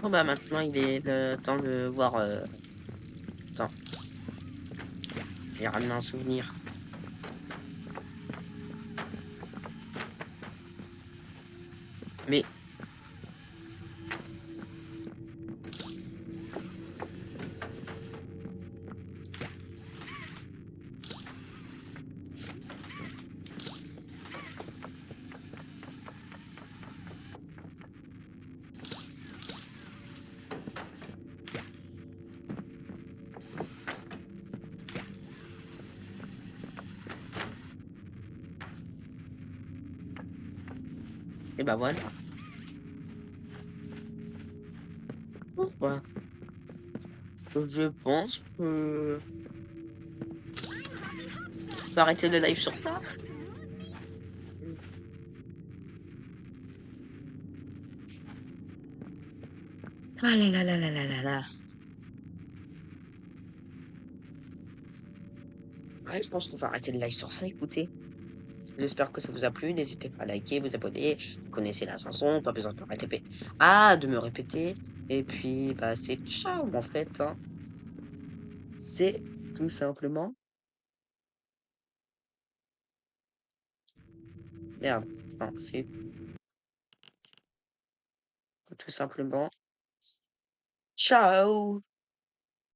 Bon bah maintenant il est le temps de voir... Attends. J'ai ramené un souvenir. Mais... Et bah voilà. Pourquoi? Je pense que... Je peux arrêter le live sur ça. Ah là là là là là là là. Ouais, je pense qu'on va arrêter le live sur ça, écoutez. J'espère que ça vous a plu. N'hésitez pas à liker, vous abonner. Vous connaissez la chanson, pas besoin de me répéter. Ah, de me répéter. Et puis, bah, c'est ciao en fait, hein. C'est tout simplement. Merde. Non, c'est tout simplement. Ciao!